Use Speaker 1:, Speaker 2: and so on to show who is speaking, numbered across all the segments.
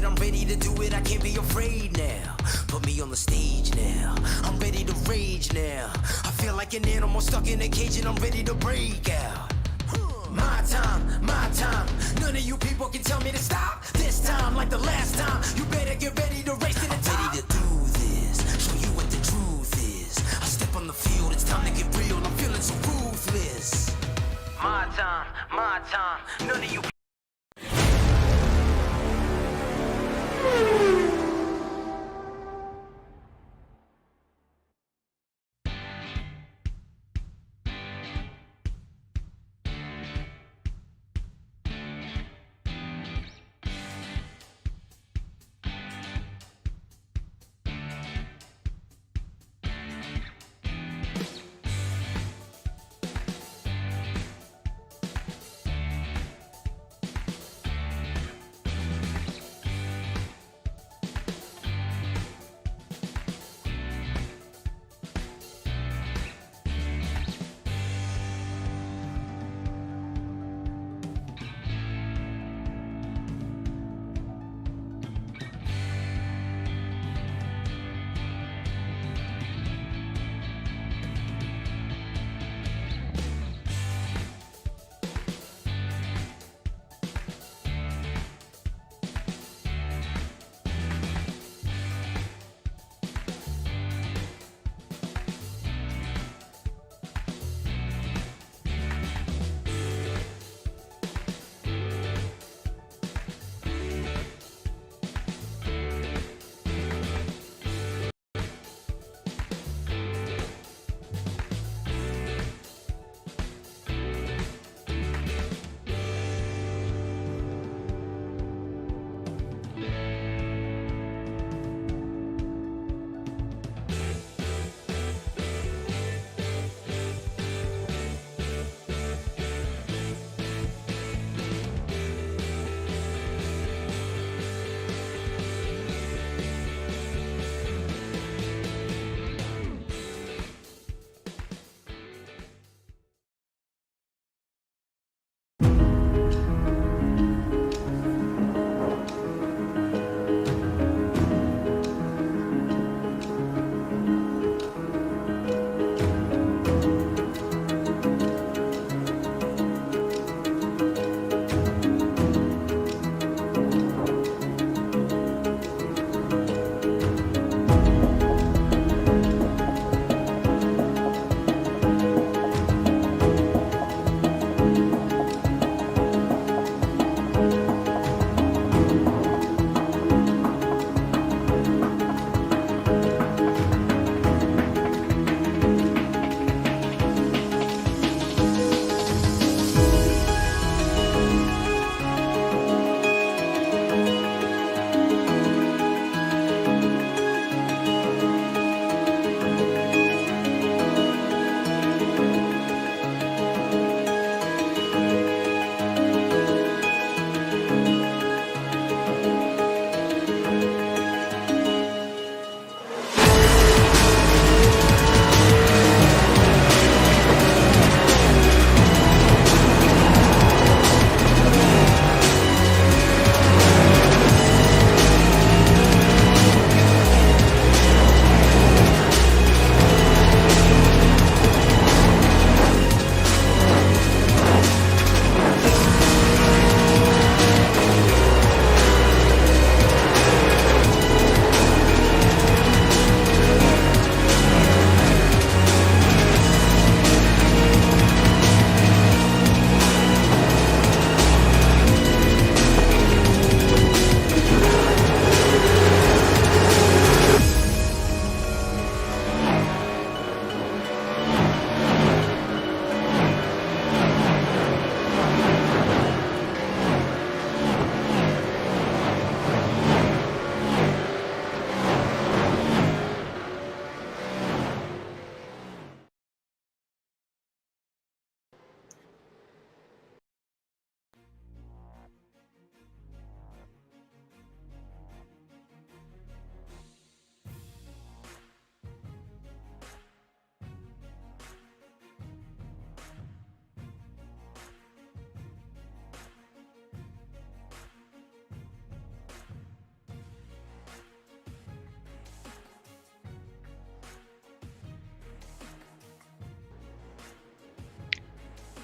Speaker 1: I'm ready to do it, I can't be afraid now. Put me on the stage now, I'm ready to rage now. I feel like an animal stuck in a cage and I'm ready to break out. My time, none of you people can tell me to stop. This time, like the last time, you better get ready to race to the top. I'm ready to do this, show you what the truth is. I step on the field, it's time to get real, I'm feeling so ruthless. My time, none of you.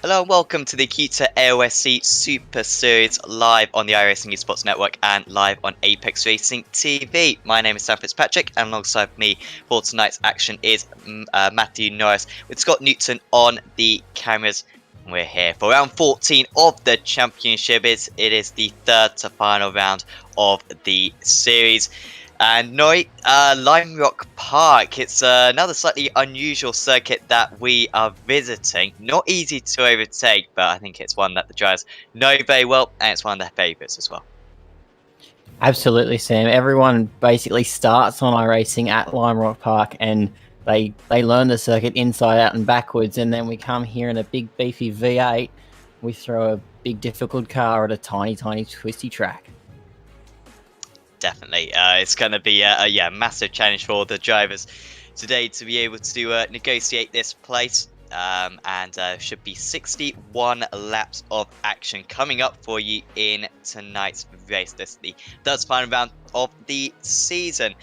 Speaker 2: Hello and welcome to the Acuta AOSC Super Series live on the iRacing Esports Network and live on Apex Racing TV. My name is Sam Fitzpatrick and alongside me for tonight's action is Matthew Norris with Scott Newton on the cameras. We're here for round 14 of the championship. It is the third to final round of the series. And Noi, Lime Rock Park, it's another slightly unusual circuit that we are visiting. Not easy to overtake, but I think it's one that the drivers know very well, and it's one of their favourites as well.
Speaker 3: Absolutely, Sam. Everyone basically starts on iRacing at Lime Rock Park, and they learn the circuit inside out and backwards, and then we come here in a big beefy V8. We throw a big difficult car at a tiny twisty track.
Speaker 2: Definitely. It's going to be a massive challenge for the drivers today to be able to negotiate this place. And should be 61 laps of action coming up for you in tonight's race. This is the third final round of the season.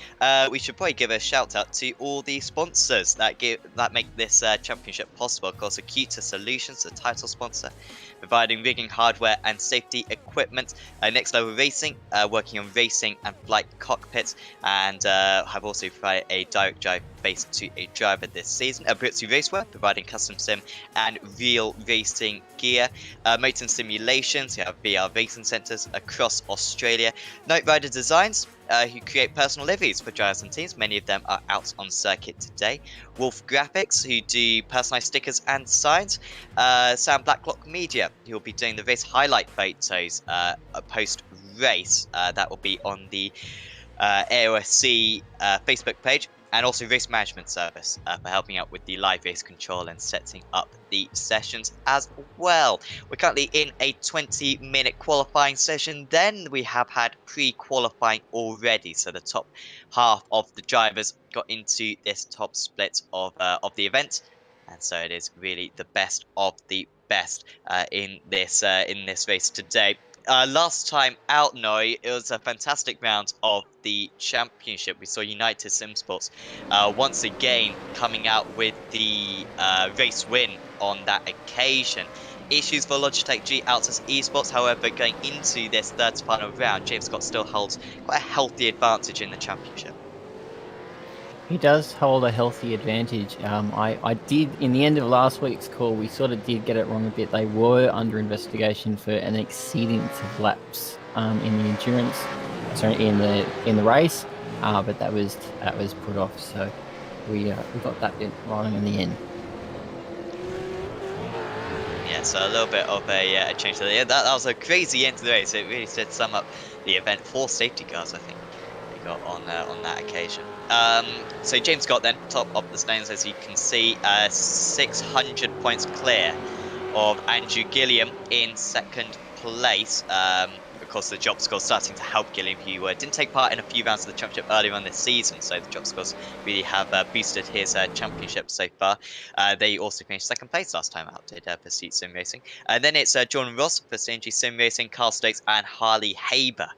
Speaker 2: We should probably give a shout out to all the sponsors that make this championship possible. Of course, Acuta Solutions, the title sponsor, providing rigging hardware and safety equipment. Next Level Racing, working on racing and flight cockpits, and have also provided a direct drive base to a driver this season. Britzy Raceware, providing custom sim and real racing gear. Motor Simulations, you have VR racing centres across Australia. Night Rider Designs, who create personal liveries for drivers and teams. Many of them are out on circuit today. Wolf Graphics, who do personalised stickers and signs. Sam Blacklock Media, who will be doing the race highlight photos post-race. That will be on the AOSC Facebook page. And also Race Management Service for helping out with the live race control and setting up the sessions as well. We're currently in a 20-minute qualifying session. Then we have had pre-qualifying already. So the top half of the drivers got into this top split of the event. And so it is really the best of the best in this race today. Last time out, Noi, it was a fantastic round of the championship. We saw United Sim Sports once again coming out with the race win on that occasion. Issues for Logitech G Altus Esports, however, going into this third to final round, James Scott still holds quite a healthy advantage in the championship.
Speaker 3: He does hold a healthy advantage. I did, in the end of last week's call, we sort of did get it wrong a bit. They were under investigation for an exceedance of laps in the endurance, sorry, in the race, but that was put off. So we got that bit wrong in the end.
Speaker 2: Yeah, so a little bit of a change to the that was a crazy end to the race. It really did sum up the event. 4 safety cars, I think, they got on that occasion. So James Scott then, top of the standings, as you can see, 600 points clear of Andrew Gilliam in second place. Of course, the job score starting to help Gilliam, who didn't take part in a few rounds of the championship earlier on this season, so the job scores really have boosted his championship so far. They also finished second place last time out, did Pursuit Sim Racing. And then it's John Ross for CNG Sim Racing, Carl Stokes and Harley Haber,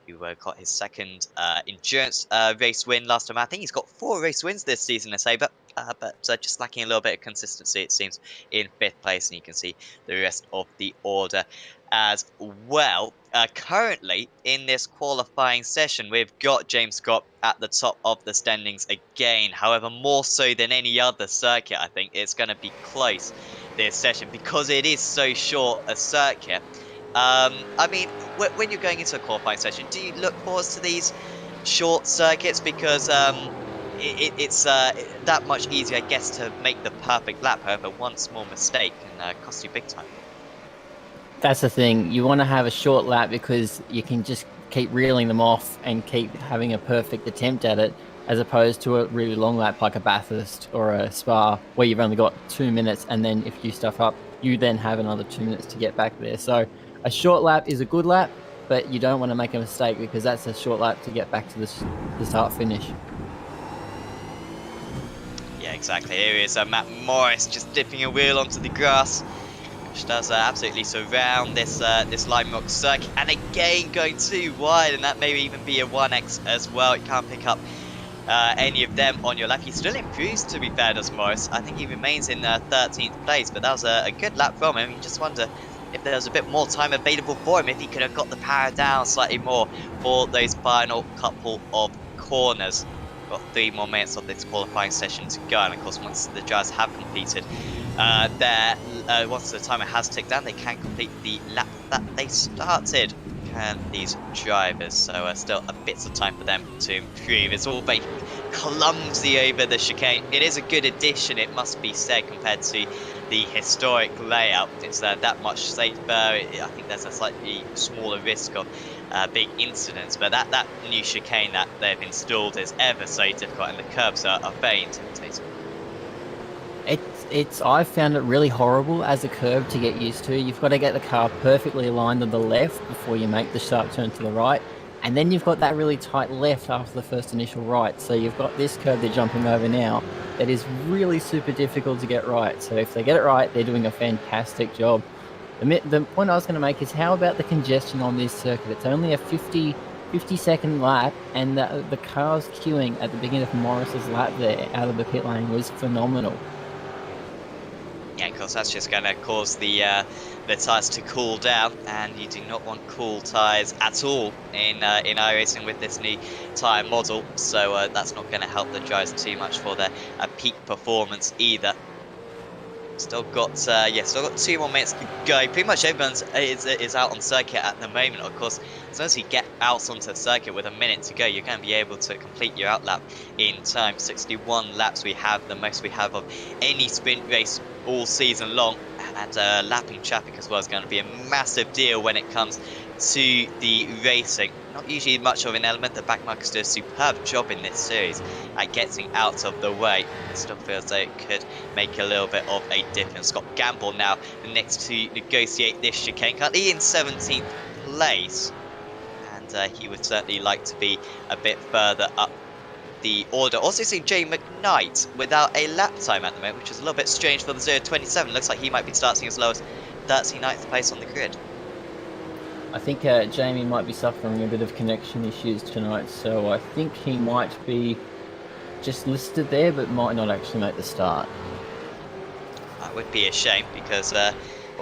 Speaker 2: who got his second endurance race win last time. I think he's got 4 race wins this season, Saber, but just lacking a little bit of consistency, it seems, in 5th place. And you can see the rest of the order as well. Currently, in this qualifying session, we've got James Scott at the top of the standings again. However, more so than any other circuit, I think it's going to be close this session because it is so short a circuit. I mean, when you're going into a qualifying session, do you look forward to these short circuits? Because it's that much easier, I guess, to make the perfect lap. However, one small mistake can cost you big time.
Speaker 3: That's the thing. You want to have a short lap because you can just keep reeling them off and keep having a perfect attempt at it, as opposed to a really long lap like a Bathurst or a Spa, where you've only got 2 minutes, and then if you stuff up, you then have another 2 minutes to get back there. So a short lap is a good lap, but you don't want to make a mistake because that's a short lap to get back to the start-finish.
Speaker 2: Yeah, exactly. Here is Matt Morris just dipping a wheel onto the grass, which does absolutely surround this Lime Rock circuit. And again, going too wide, and that may even be a 1x as well. It can't pick up any of them on your lap. He still improves, to be fair, does Morris. I think he remains in 13th place, but that was a good lap from him. You just wonder if there was a bit more time available for him, if he could have got the power down slightly more for those final couple of corners. Got 3 more minutes of this qualifying session to go, and of course once the drivers have completed once the timer has ticked down, they can complete the lap that they started, can these drivers. So still a bit of time for them to improve. It's all very clumsy over the chicane. It is a good addition, it must be said, compared to the historic layout. It's that much safer. I think there's a slightly smaller risk of big incidents, but that new chicane that they've installed is ever so difficult, and the curbs are very intimidating.
Speaker 3: I've found it really horrible as a curve to get used to. You've got to get the car perfectly aligned to the left before you make the sharp turn to the right, and then you've got that really tight left after the first initial right. So you've got this curve they're jumping over now that is really super difficult to get right. So if they get it right, they're doing a fantastic job. The point I was going to make is, how about the congestion on this circuit? It's only a 50-second lap, and the cars queuing at the beginning of Morris's lap there out of the pit lane was phenomenal.
Speaker 2: Yeah, of course, that's just going to cause the tyres to cool down, and you do not want cool tyres at all in iRacing with this new tyre model. So that's not going to help the drivers too much for their peak performance either. Still got 2 more minutes to go. Pretty much everyone is out on circuit at the moment. Of course, as soon as you get out onto the circuit with a minute to go, you're going to be able to complete your outlap in time. 61 laps we have, the most we have of any sprint race all season long, and lapping traffic as well is going to be a massive deal when it comes to the racing. Not usually much of an element. The backmarkers do a superb job in this series at getting out of the way. It still feels like it could make a little bit of a difference. Scott Gamble now next to negotiate this chicane, currently in 17th place, and he would certainly like to be a bit further up the order. Also see Jay McKnight without a lap time at the moment, which is a little bit strange for the 027. Looks like he might be starting as low as 39th place on the grid.
Speaker 3: I think Jamie might be suffering a bit of connection issues tonight, so I think he might be just listed there, but might not actually make the start.
Speaker 2: That would be a shame, because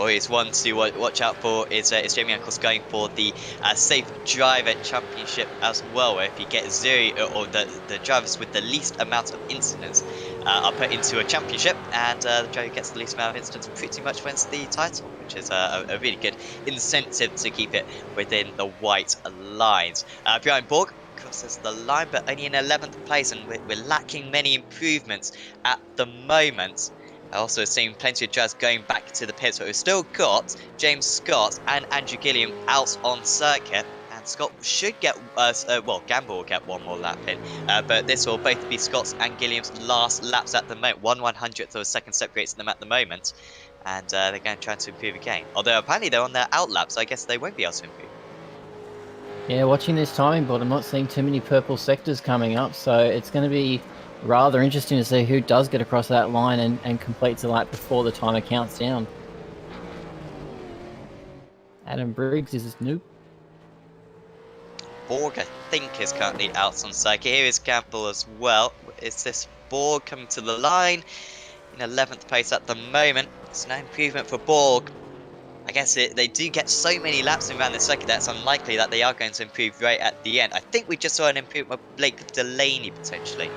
Speaker 2: he's one to watch out for is Jamie Uncles going for the Safe Driver Championship as well, where if you get 0 or the drivers with the least amount of incidents are put into a championship, and the driver who gets the least amount of incidents pretty much wins the title, which is a really good incentive to keep it within the white lines. Bjorn Borg crosses the line, but only in 11th place, and we're lacking many improvements at the moment. I also seen plenty of drivers going back to the pits, but we've still got James Scott and Andrew Gilliam out on circuit. And Scott should get, Gamble will get 1 more lap in, but this will both be Scott's and Gilliam's last laps at the moment. 1/100th of a second separates them at the moment, and they're going to try to improve again. Although apparently they're on their out lap, so I guess they won't be able to improve.
Speaker 3: Yeah, watching this timing board, I'm not seeing too many purple sectors coming up, so it's going to be rather interesting to see who does get across that line and completes the lap before the timer counts down. Adam Briggs is new.
Speaker 2: Borg, I think, is currently out on circuit. Here is Gamble as well. Is this Borg coming to the line? In 11th place at the moment. It's no improvement for Borg. I guess they do get so many laps around the circuit that it's unlikely that they are going to improve right at the end. I think we just saw an improvement with Blake Delaney, potentially.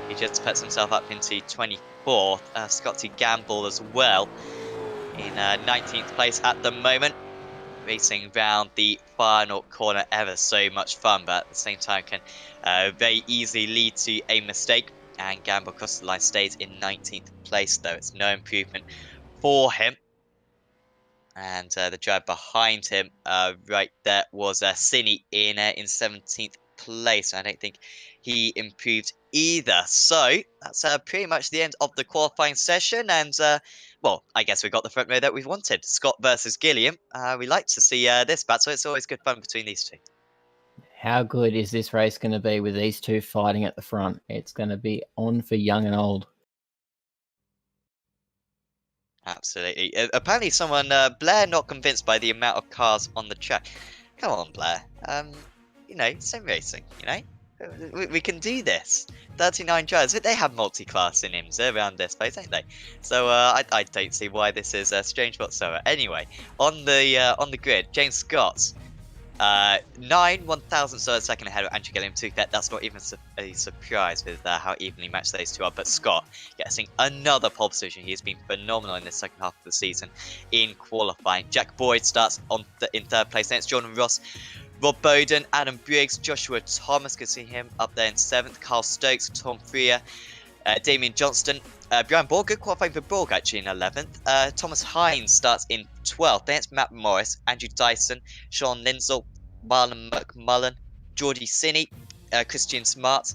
Speaker 2: He just puts himself up into 24th. Scotty Gamble as well in 19th place at the moment. Racing round the final corner, ever so much fun, but at the same time can very easily lead to a mistake. And Gamble across the line stays in 19th place, though it's no improvement for him. And the driver behind him, right there, was Cini in 17th place. I don't think he improved either. So that's pretty much the end of the qualifying session. And well, I guess we got the front row that we wanted. Scott versus Gilliam. We like to see this battle. It's always good fun between these two.
Speaker 3: How good is this race going to be with these two fighting at the front? It's going to be on for young and old.
Speaker 2: Absolutely. Apparently someone, Blair, not convinced by the amount of cars on the track. Come on, Blair. You know, sim racing, you know? We can do this. 39 drivers. They have multi-class in IMSA around this place, don't they? So I don't see why this is strange whatsoever. Anyway, on the grid, James Scott, 1,000 a second ahead of Andrew Gilliam. That's not even a surprise with how evenly matched those two are. But Scott getting another pole position. He has been phenomenal in the second half of the season in qualifying. Jack Boyd starts in third place. Then it's Jordan Ross, Rob Bowden, Adam Briggs, Joshua Thomas, can see him up there in 7th. Carl Stokes, Tom Freer, Damien Johnston, Brian Borg, good qualifying for Borg actually in 11th. Thomas Hines starts in 12th. Then it's Matt Morris, Andrew Dyson, Sean Lindsell, Marlon McMullen, Geordie Sinney, Christian Smart,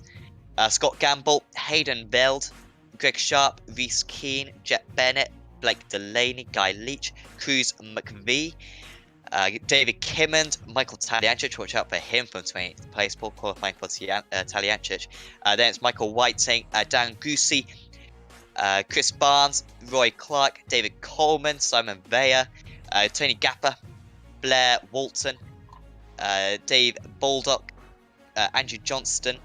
Speaker 2: Scott Gamble, Hayden Veld, Greg Sharp, Reese Keane, Jet Bennett, Blake Delaney, Guy Leach, Cruz McVie, David Kimmond, Michael Taliancic, watch out for him from 20th place, Paul qualifying for Taliancic. Then it's Michael Whiting, Dan Goosey, Chris Barnes, Roy Clark, David Coleman, Simon Veyer, Tony Gapper, Blair Walton, Dave Baldock, Andrew Johnston,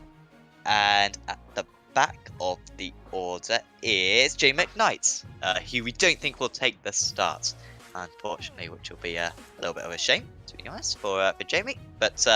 Speaker 2: and at the back of the order is Jay McKnight, who we don't think will take the start, unfortunately, which will be a little bit of a shame, to be honest, for Jamie. But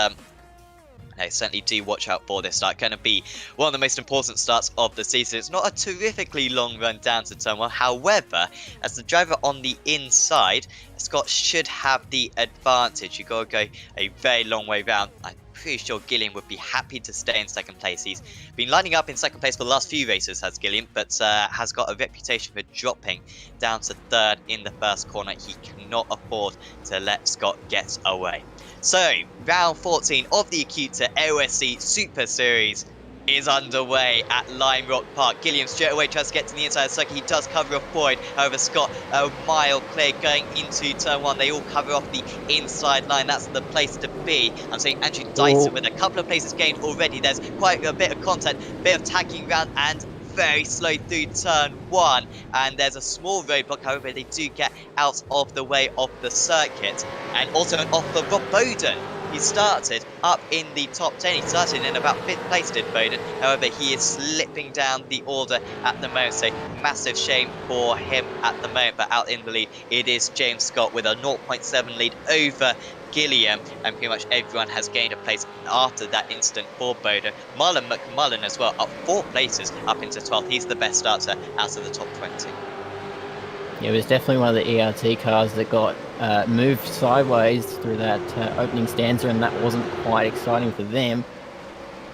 Speaker 2: I certainly do watch out for this start. Going to be one of the most important starts of the season. It's not a terrifically long run down to turn 1. However, as the driver on the inside, Scott should have the advantage. You've got to go a very long way round. I'm pretty sure Gilliam would be happy to stay in second place. He's been lining up in second place for the last few races, has Gilliam, but has got a reputation for dropping down to third in the first corner. He cannot afford to let Scott get away. So, round 14 of the Acuta AOSC Super Series is underway at Lime Rock Park. Gilliam straight away tries to get to the inside of the circuit. He does cover off Boyd. However, Scott a mile clear going into turn 1. They all cover off the inside line. That's the place to be. I'm saying Andrew Dyson with a couple of places gained already. There's quite a bit of content, bit of tagging around, and very slow through turn 1, and there's a small roadblock. However, they do get out of the way of the circuit, and also an off for Rob Bowden. He started up in the top 10. He started in about 5th place, did Bowden. However, he is slipping down the order at the moment, so massive shame for him at the moment. But out in the lead, it is James Scott with a 0.7 lead over Gilliam, and pretty much everyone has gained a place after that incident for Bowden. Marlon McMullen as well, up 4 places up into 12th. He's the best starter out of the top 20.
Speaker 3: Yeah, it was definitely one of the ERT cars that got moved sideways through that opening stanza, and that wasn't quite exciting for them.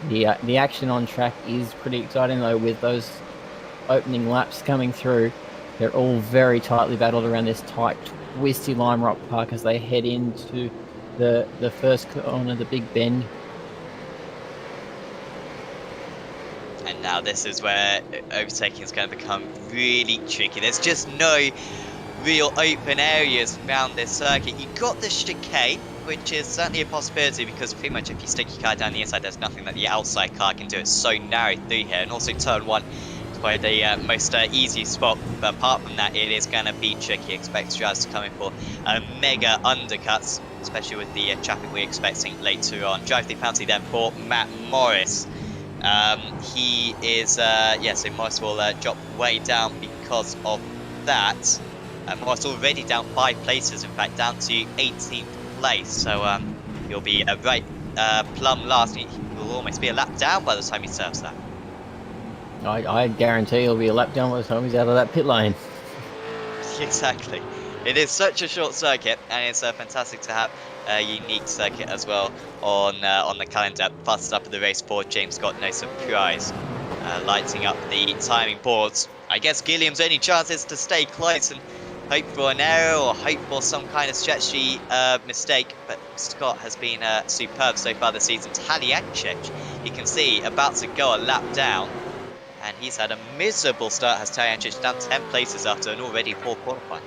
Speaker 3: The action on track is pretty exciting though, with those opening laps coming through. They're all very tightly battled around this tight, twisty Lime Rock Park as they head into the first corner, the Big Bend.
Speaker 2: And now this is where overtaking is going to become really tricky. There's just no real open areas around this circuit. You've got the chicane, which is certainly a possibility, because pretty much if you stick your car down the inside, there's nothing that the outside car can do. It's so narrow through here. And also turn 1 is probably the most easy spot. But apart from that, it is going to be tricky. Expect drivers to come in for mega undercuts, especially with the traffic we're expecting later on. Drive the penalty then for Matt Morris. He is, so Morris will drop way down because of that. Morris already down 5 places, in fact, down to 18th place. So he'll be right plumb last. He will almost be a lap down by the time he serves that.
Speaker 3: I guarantee he'll be a lap down by the time he's out of that pit lane.
Speaker 2: Exactly. It is such a short circuit, and it's fantastic to have a unique circuit as well on the calendar. Fastest up of the race for James Scott, no surprise. Lighting up the timing boards. I guess Gilliam's only chance is to stay close and hope for an error or hope for some kind of stretchy mistake. But Scott has been superb so far this season. Taliancic, you can see, about to go a lap down. And he's had a miserable start, has Taliancic, down 10 places after an already poor qualifying.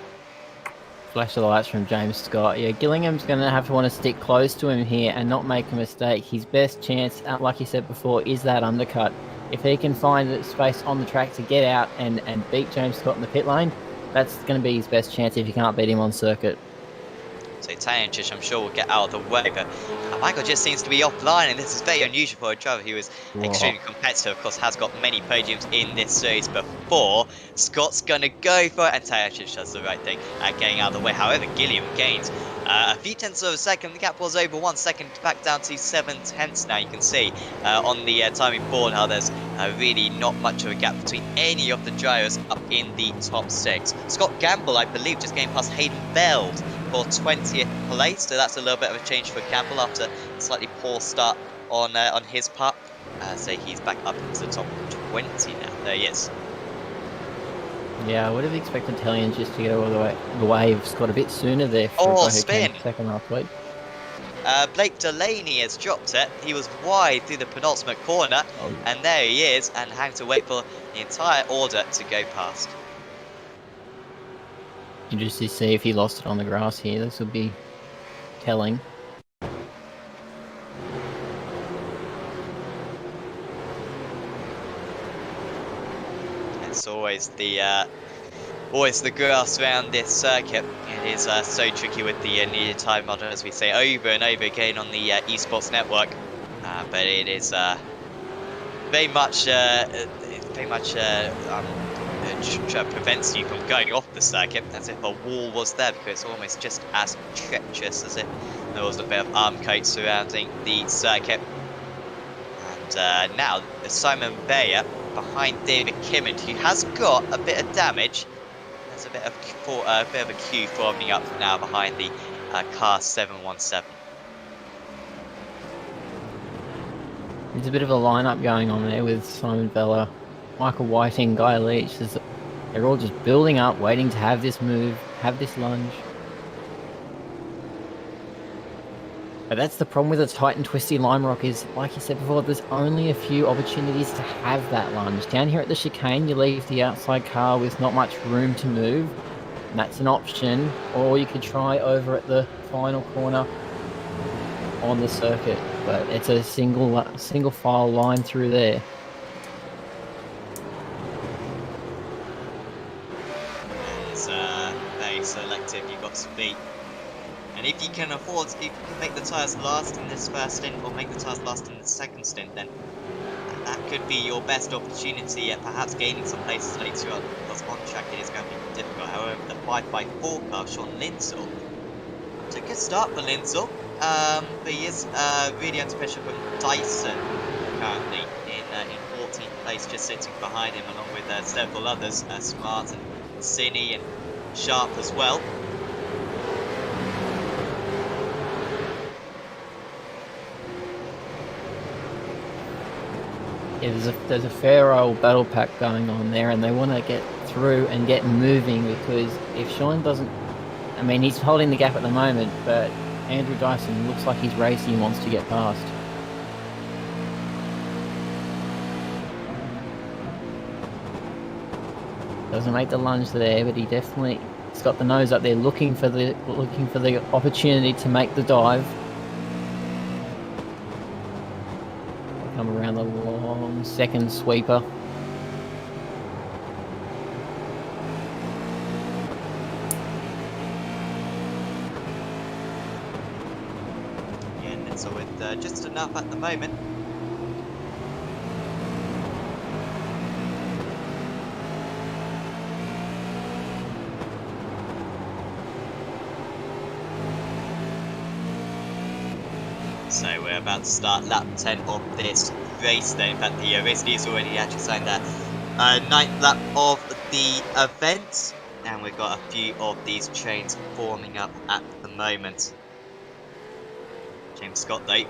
Speaker 3: Flash of the lights from James Scott. Yeah, Gillingham's going to have to want to stick close to him here and not make a mistake. His best chance, like you said before, is that undercut. If he can find the space on the track to get out and beat James Scott in the pit lane, that's going to be his best chance if you can't beat him on circuit.
Speaker 2: So Tanic, I'm sure, will get out of the way, but Michael just seems to be offline, and this is very unusual for a driver who is extremely competitive. Of course, has got many podiums in this series before. Scott's gonna go for it, and Tanic does the right thing, getting out of the way. However, Gilliam gains a few tenths of a second. The gap was over 1 second, back down to 7/10 now. You can see on the timing board how there's really not much of a gap between any of the drivers up in the top 6. Scott Gamble, I believe, just getting past Hayden Veld for 20th place, so that's a little bit of a change for Gamble after a slightly poor start on his part. So he's back up into the top 20 now. There he is.
Speaker 3: Yeah, I would have expected Talion just to get all the way of Scott a bit sooner there. For
Speaker 2: Oh,
Speaker 3: who
Speaker 2: spin!
Speaker 3: came second last week.
Speaker 2: Blake Delaney has dropped it. He was wide through the penultimate corner, and there he is, and having to wait for the entire order to go past.
Speaker 3: You just see if he lost it on the grass here. This will be telling.
Speaker 2: It's always the grass around this circuit. It is so tricky with the needed time model, as we say over and over again on the esports network. But it is very much prevents you from going off the circuit, as if a wall was there, because it's almost just as treacherous as if there was a bit of arm coat surrounding the circuit. And now Simon Bayer behind David Kimmond, who has got a bit of damage. There's a bit of a queue forming up now behind the car 717.
Speaker 3: There's a bit of a lineup going on there with Simon Vella, Michael Whiting, Guy Leach. They're all just building up, waiting to have this move, have this lunge. But that's the problem with a tight and twisty Lime Rock is, like you said before, there's only a few opportunities to have that lunge. Down here at the chicane, you leave the outside car with not much room to move, and that's an option. Or you could try over at the final corner on the circuit, but it's a single file line through there.
Speaker 2: It's very selective. You've got to be. And if you can afford, if you can make the tyres last in this first stint, or make the tyres last in the second stint, then that could be your best opportunity at perhaps gaining some places later on, because on track it is going to be difficult. However, the 5x4 car, Sean Lindsell, it's a good start for Lindsell, but he is really under pressure from Dyson currently in 14th place, just sitting behind him, along with several others, Smart and Cine and Sharp as well.
Speaker 3: Yeah, there's a fair old battle pack going on there, and they want to get through and get moving, because if Sean doesn't, I mean, he's holding the gap at the moment, but Andrew Dyson looks like he's racing and wants to get past. Doesn't make the lunge there, but he's got the nose up there, looking for the opportunity to make the dive. Come around the long second sweeper.
Speaker 2: Yeah, and so with just enough at the moment. So we're about to start lap 10 of this race then. In fact, the race leader's already actually signed their 9th lap of the event. And we've got a few of these trains forming up at the moment. James Scott, though,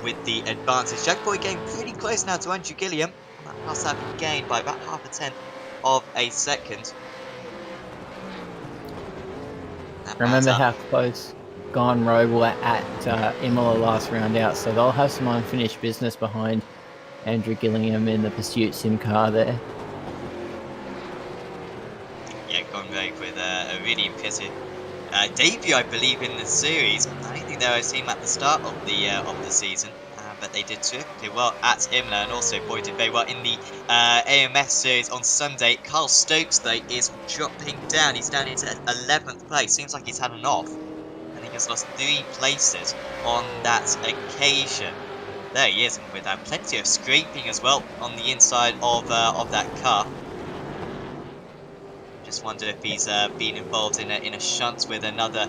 Speaker 2: with the advantage. Jack Boy getting pretty close now to Andrew Gilliam. That must have been gained by about half a tenth of a second.
Speaker 3: Remember how close Gone Rogue were at Imola last round out, so they'll have some unfinished business behind Andrew Gillingham in the Pursuit Sim car there.
Speaker 2: Yeah, Gone Rogue with a really impressive debut, I believe, in the series. I don't think they were a team at the start of the season, but they did terrifically well at Imola, and also Boy did very well in the AMS series on Sunday. Carl Stokes, though, is dropping down. He's down into 11th place. Seems like he's had an off. has lost 3 places on that occasion. There he is, and with plenty of scraping as well on the inside of that car. Just wonder if he's been involved in a shunt with another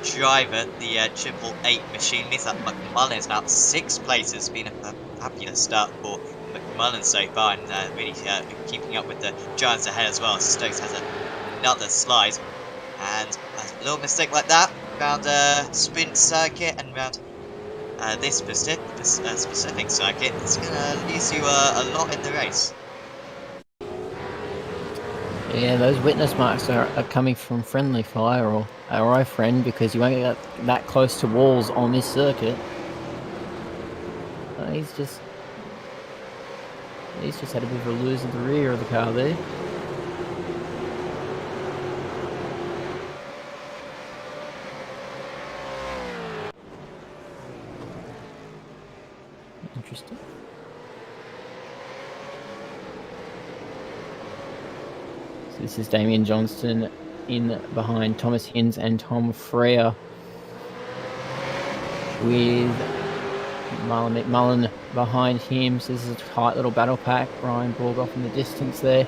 Speaker 2: driver. The 888 machine means that McMullen is now 6 places. Been a fabulous start for McMullen so far, and really keeping up with the giants ahead as well. Stokes has another slide, and a little mistake like that around sprint circuit and around this specific circuit, it's going to lose you a lot in the race.
Speaker 3: Yeah, those witness marks are coming from friendly fire or our friend, because you won't get that close to walls on this circuit. He's just had a bit of a lose at the rear of the car there. Interesting. So this is Damien Johnston in behind Thomas Hinds and Tom Freer, with Marlon McMullen behind him. So this is a tight little battle pack. Ryan Borgoff in the distance there.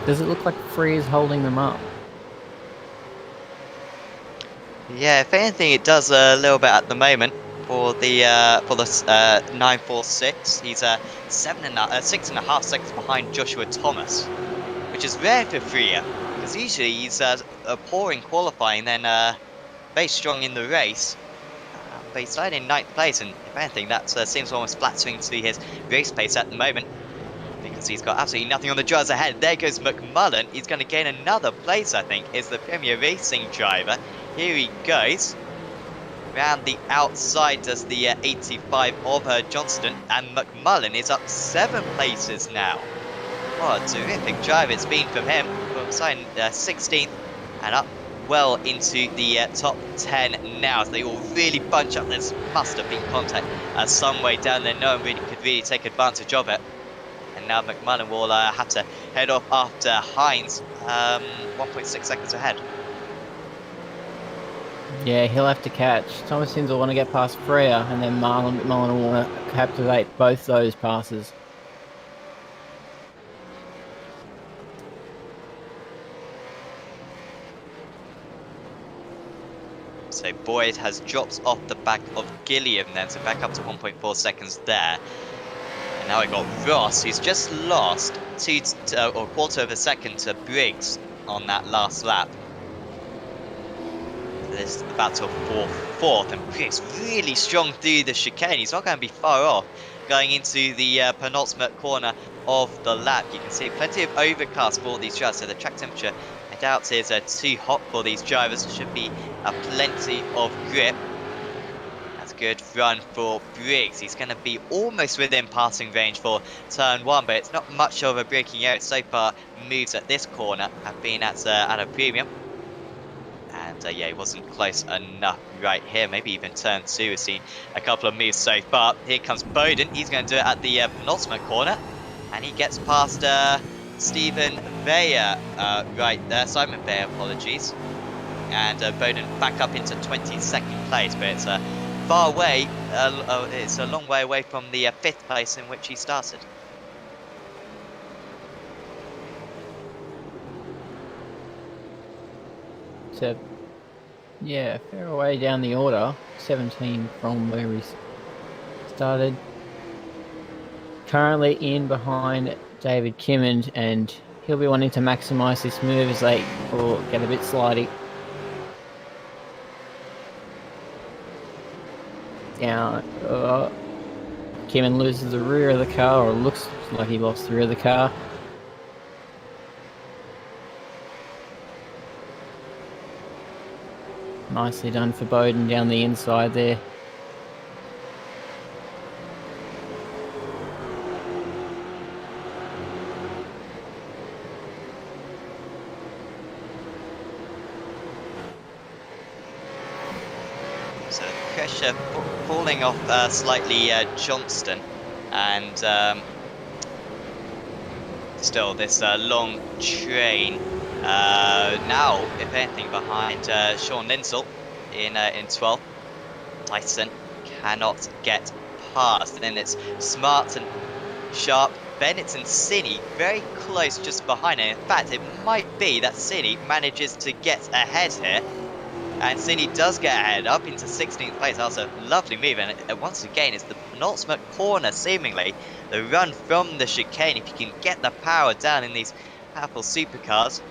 Speaker 3: Does it look like Freer is holding them up?
Speaker 2: Yeah, if anything, it does a little bit at the moment. For the 946, he's 6.5 seconds behind Joshua Thomas, which is rare for Freer, because usually he's poor in qualifying, then very strong in the race. But he's started in 9th place, and if anything, that seems almost flattering to his race pace at the moment, because he's got absolutely nothing on the drivers ahead. There goes McMullen. He's going to gain another place, I think, is the Premier Racing driver. Here he goes. Round the outside does the 85 of Johnston, and McMullen is up 7 places now. What a terrific drive it's been from him. From starting 16th and up well into the top 10 now. So they all really bunch up. This must have been contact some way down there. No one really could take advantage of it. And now McMullen will have to head off after Hines, 1.6 seconds ahead.
Speaker 3: Yeah, he'll have to catch. Thomas Hinds will want to get past Freer, and then McMullen will want to captivate both those passes.
Speaker 2: So Boyd has dropped off the back of Gilliam then, so back up to 1.4 seconds there. And now we got Ross, who's just lost a quarter of a second to Briggs on that last lap. This is the battle for 4th, and Briggs really strong through the chicane. He's not going to be far off going into the penultimate corner of the lap. You can see plenty of overcast for these drivers, so the track temperature, I doubt, is too hot for these drivers. There should be plenty of grip. That's a good run for Briggs. He's going to be almost within passing range for turn 1, but it's not much of a braking area so far. Moves at this corner have been at a premium. And yeah, he wasn't close enough right here. Maybe even turn 2 has seen a couple of moves so far. Here comes Bowden. He's going to do it at the penultimate corner. And he gets past Stephen Veyer right there. Simon Veyer, apologies. And Bowden back up into 22nd place. But it's far away. It's a long way away from the 5th place in which he started.
Speaker 3: So, yeah, fair way down the order. 17 from where he started. Currently in behind David Kimmond, and he'll be wanting to maximise this move as they get a bit slidey. Down. Kimmond loses the rear of the car, or looks like he lost the rear of the car. Nicely done for Bowden down the inside there.
Speaker 2: So pressure falling off slightly Johnston, and still this long train Now, if anything, behind Sean Linsell in 12th. Tyson cannot get past. And then it's Smart and Sharp, Bennett and Cini very close just behind. And in fact, it might be that Cini manages to get ahead here. And Cini does get ahead up into 16th place. That was a lovely move. And once again, it's the penultimate corner, seemingly. The run from the chicane. If you can get the power down in these powerful supercars,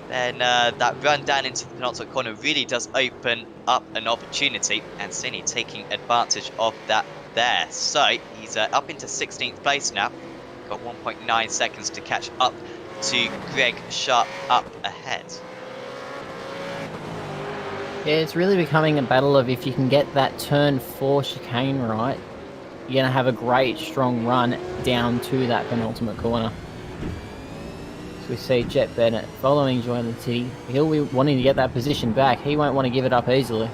Speaker 2: then that run down into the penultimate corner really does open up an opportunity, and Cini taking advantage of that there. So he's up into 16th place now. Got 1.9 seconds to catch up to Greg Sharp up ahead.
Speaker 3: Yeah, it's really becoming a battle of if you can get that turn 4 chicane right, you're going to have a great strong run down to that penultimate corner. We see Jet Bennett following Joyland City. He'll be wanting to get that position back. He won't want to give it up easily.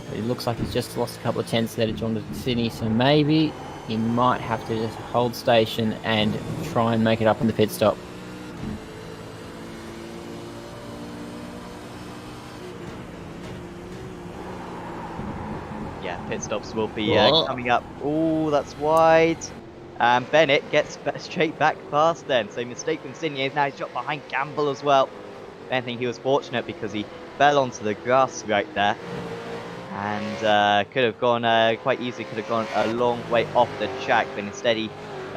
Speaker 3: But it looks like he's just lost a couple of tenths there to Joyland City, so maybe he might have to just hold station and try and make it up in the pit stop.
Speaker 2: Yeah, pit stops will be coming up. Oh, that's wide. And Bennett gets straight back past then. So mistake from Insigne. Now he's dropped behind Gamble as well. I think he was fortunate because he fell onto the grass right there. And could have gone quite easily, could have gone a long way off the track. But instead he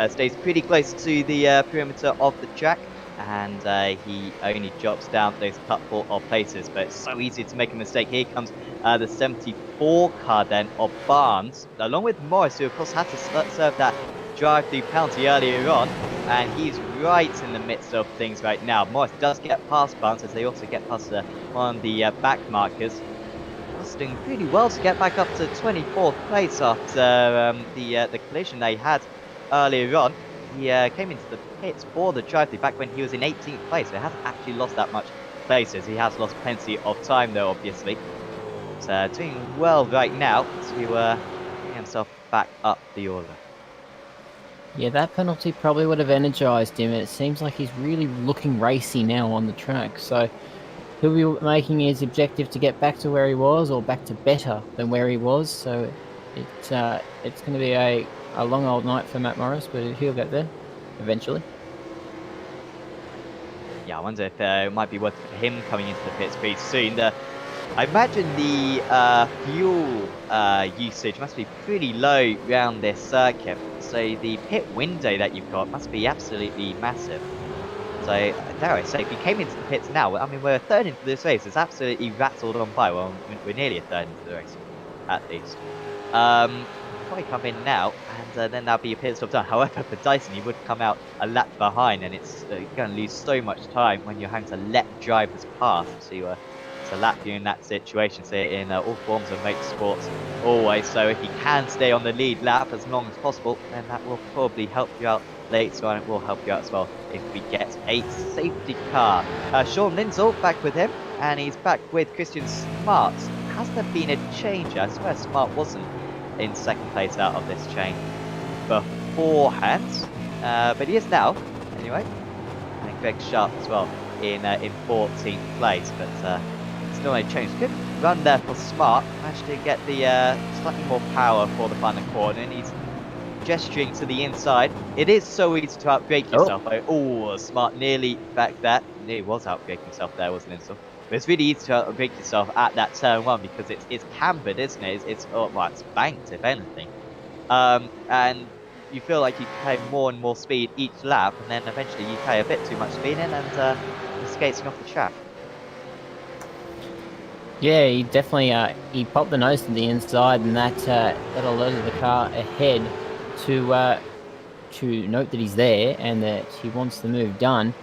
Speaker 2: stays pretty close to the perimeter of the track. And he only drops down those couple of places. But it's so easy to make a mistake. Here comes the 74 car then of Barnes. Along with Morris, who of course had to serve that drive-through penalty earlier on, and he's right in the midst of things right now. Morris does get past Barnes as they also get past one of the back markers. Was doing pretty well to get back up to 24th place after the collision they had earlier on. He came into the pits for the drive-through back when he was in 18th place, so he hasn't actually lost that much places. He has lost plenty of time though, obviously. But doing well right now to get himself back up the order.
Speaker 3: Yeah, that penalty probably would have energized him. It seems like he's really looking racy now on the track. So he'll be making his objective to get back to where he was or back to better than where he was. So it's going to be a long old night for Matt Morris, but he'll get there eventually.
Speaker 2: Yeah, I wonder if it might be worth him coming into the pits pretty soon. I imagine the fuel usage must be pretty low around this circuit, so the pit window that you've got must be absolutely massive. So, dare I say, if you came into the pits now, I mean, we're a third into this race, it's absolutely rattled on by. Well, we're nearly a third into the race, at least. Probably come in now, and then that'll be a pit stop done. However, for Dyson, he would come out a lap behind, and it's going to lose so much time when you're having to let drivers pass to lap you in that situation. So in all forms of motorsports, always. So if you can stay on the lead lap as long as possible, then that will probably help you out later on. It will help you out as well if we get a safety car. Sean Linsell back with him, and he's back with Christian Smart. Has there been a change? I swear Smart wasn't in second place out of this chain beforehand, but he is now anyway. And Greg Sharp as well in 14th place, but still no change. Good run there for Smart. Managed to get the slightly more power for the final corner, and he's gesturing to the inside. It is so easy to outbrake yourself. Oh, Smart nearly back there. Nearly was outbraking himself there, wasn't it? So it's really easy to outbrake yourself at that turn 1 because it's cambered, isn't it? It's banked, if anything. And you feel like you carry more and more speed each lap, and then eventually you carry a bit too much speed in, and you're skating off the track.
Speaker 3: Yeah, he definitely he popped the nose to the inside, and that alerted the car ahead to note that he's there and that he wants the move done,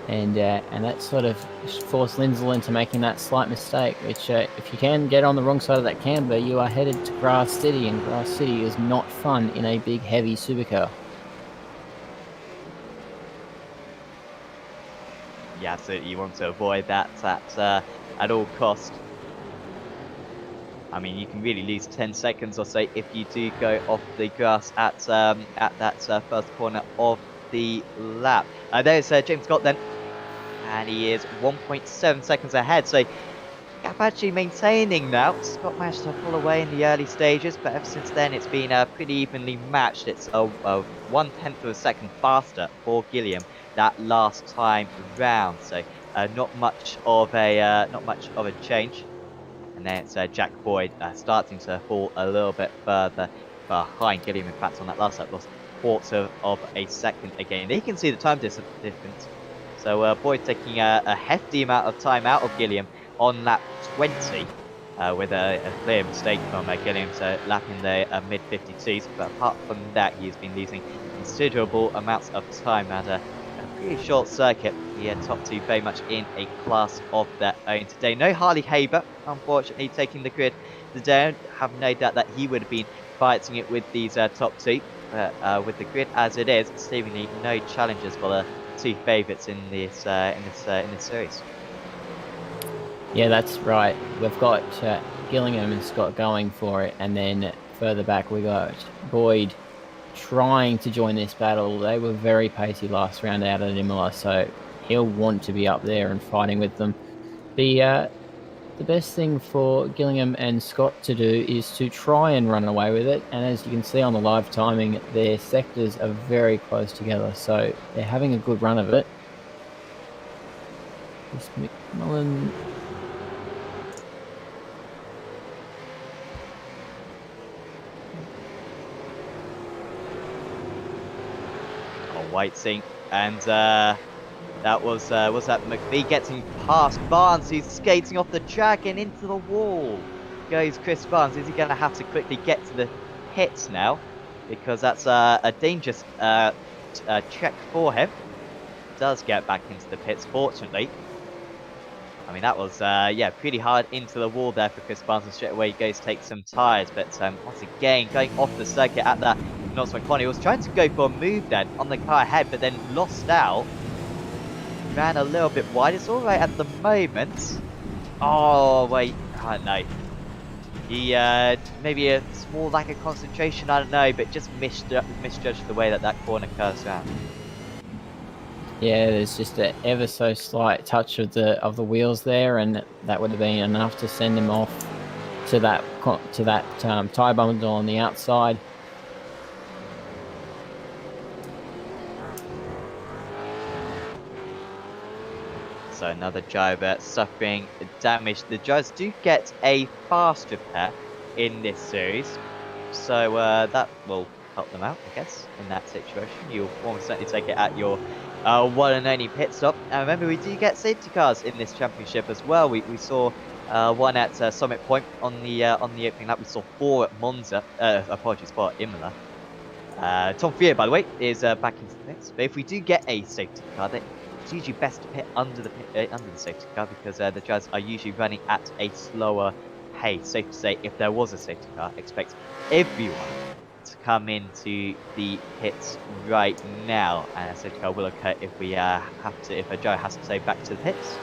Speaker 3: and that sort of forced Linsell into making that slight mistake. Which, if you can get on the wrong side of that camber, you are headed to Grass City, and Grass City is not fun in a big, heavy supercar.
Speaker 2: Yeah, absolutely. You want to avoid that at all cost. I mean, you can really lose 10 seconds or so if you do go off the grass at that first corner of the lap. There's James Scott then, and he is 1.7 seconds ahead. So gap actually maintaining now. Scott managed to pull away in the early stages, but ever since then it's been pretty evenly matched. It's a 1/10 of a second faster for Gilliam that last time round. So not much of a change. And then it's Jack Boyd starting to fall a little bit further behind Gilliam. In fact, on that last lap, lost quarter of a second again. There you can see the time difference. So Boyd taking a hefty amount of time out of Gilliam on lap 20, with a clear mistake from Gilliam, so lap in the mid-52s. But apart from that, he's been losing considerable amounts of time at a pretty short circuit. The top two very much in a class of their own today. No Harley Haber, unfortunately, taking the grid today. Have no doubt that he would have been fighting it with these top two. But with the grid as it is, seemingly no challenges for the two favourites in this series.
Speaker 3: Yeah, that's right. We've got Gillingham and Scott going for it, and then further back we got Boyd trying to join this battle. They were very pacey last round out at Imola, so he'll want to be up there and fighting with them. The best thing for Gillingham and Scott to do is to try and run away with it, and as you can see on the live timing, their sectors are very close together, so they're having a good run of it. This McMullen...
Speaker 2: Whiting, and that was that McPhee getting past Barnes, who's skating off the track and into the wall. Goes Chris Barnes. Is he going to have to quickly get to the pits now? Because that's a dangerous check for him. Does get back into the pits, fortunately. I mean, that was, yeah, pretty hard into the wall there for Chris Barnes, and straight away he goes to take some tyres. But once again, going off the circuit at that Norseman corner, he was trying to go for a move then on the car ahead, but then lost out. Ran a little bit wide. It's all right at the moment. Oh, wait. I don't know. He, maybe a small lack of concentration, I don't know, but just misjudged the way that that corner curves around.
Speaker 3: Yeah, there's just an ever so slight touch of the wheels there, and that would have been enough to send him off to that tyre bundle on the outside.
Speaker 2: So another driver suffering damage. The drivers do get a fast repair in this series, so that will help them out, I guess, in that situation. You'll almost certainly take it at your one and only pit stop. And remember, we do get safety cars in this championship as well. We saw one at Summit Point on the opening lap. We saw 4 at Monza. Apologies, 4 at Imola. Tom Freer, by the way, is back into the pits. But if we do get a safety car, then it's usually best to pit under the safety car, because the drivers are usually running at a slower pace. Safe to say, if there was a safety car, expect everyone to come into the pits right now, and a safety car will occur if we if a driver has to stay back to the pits,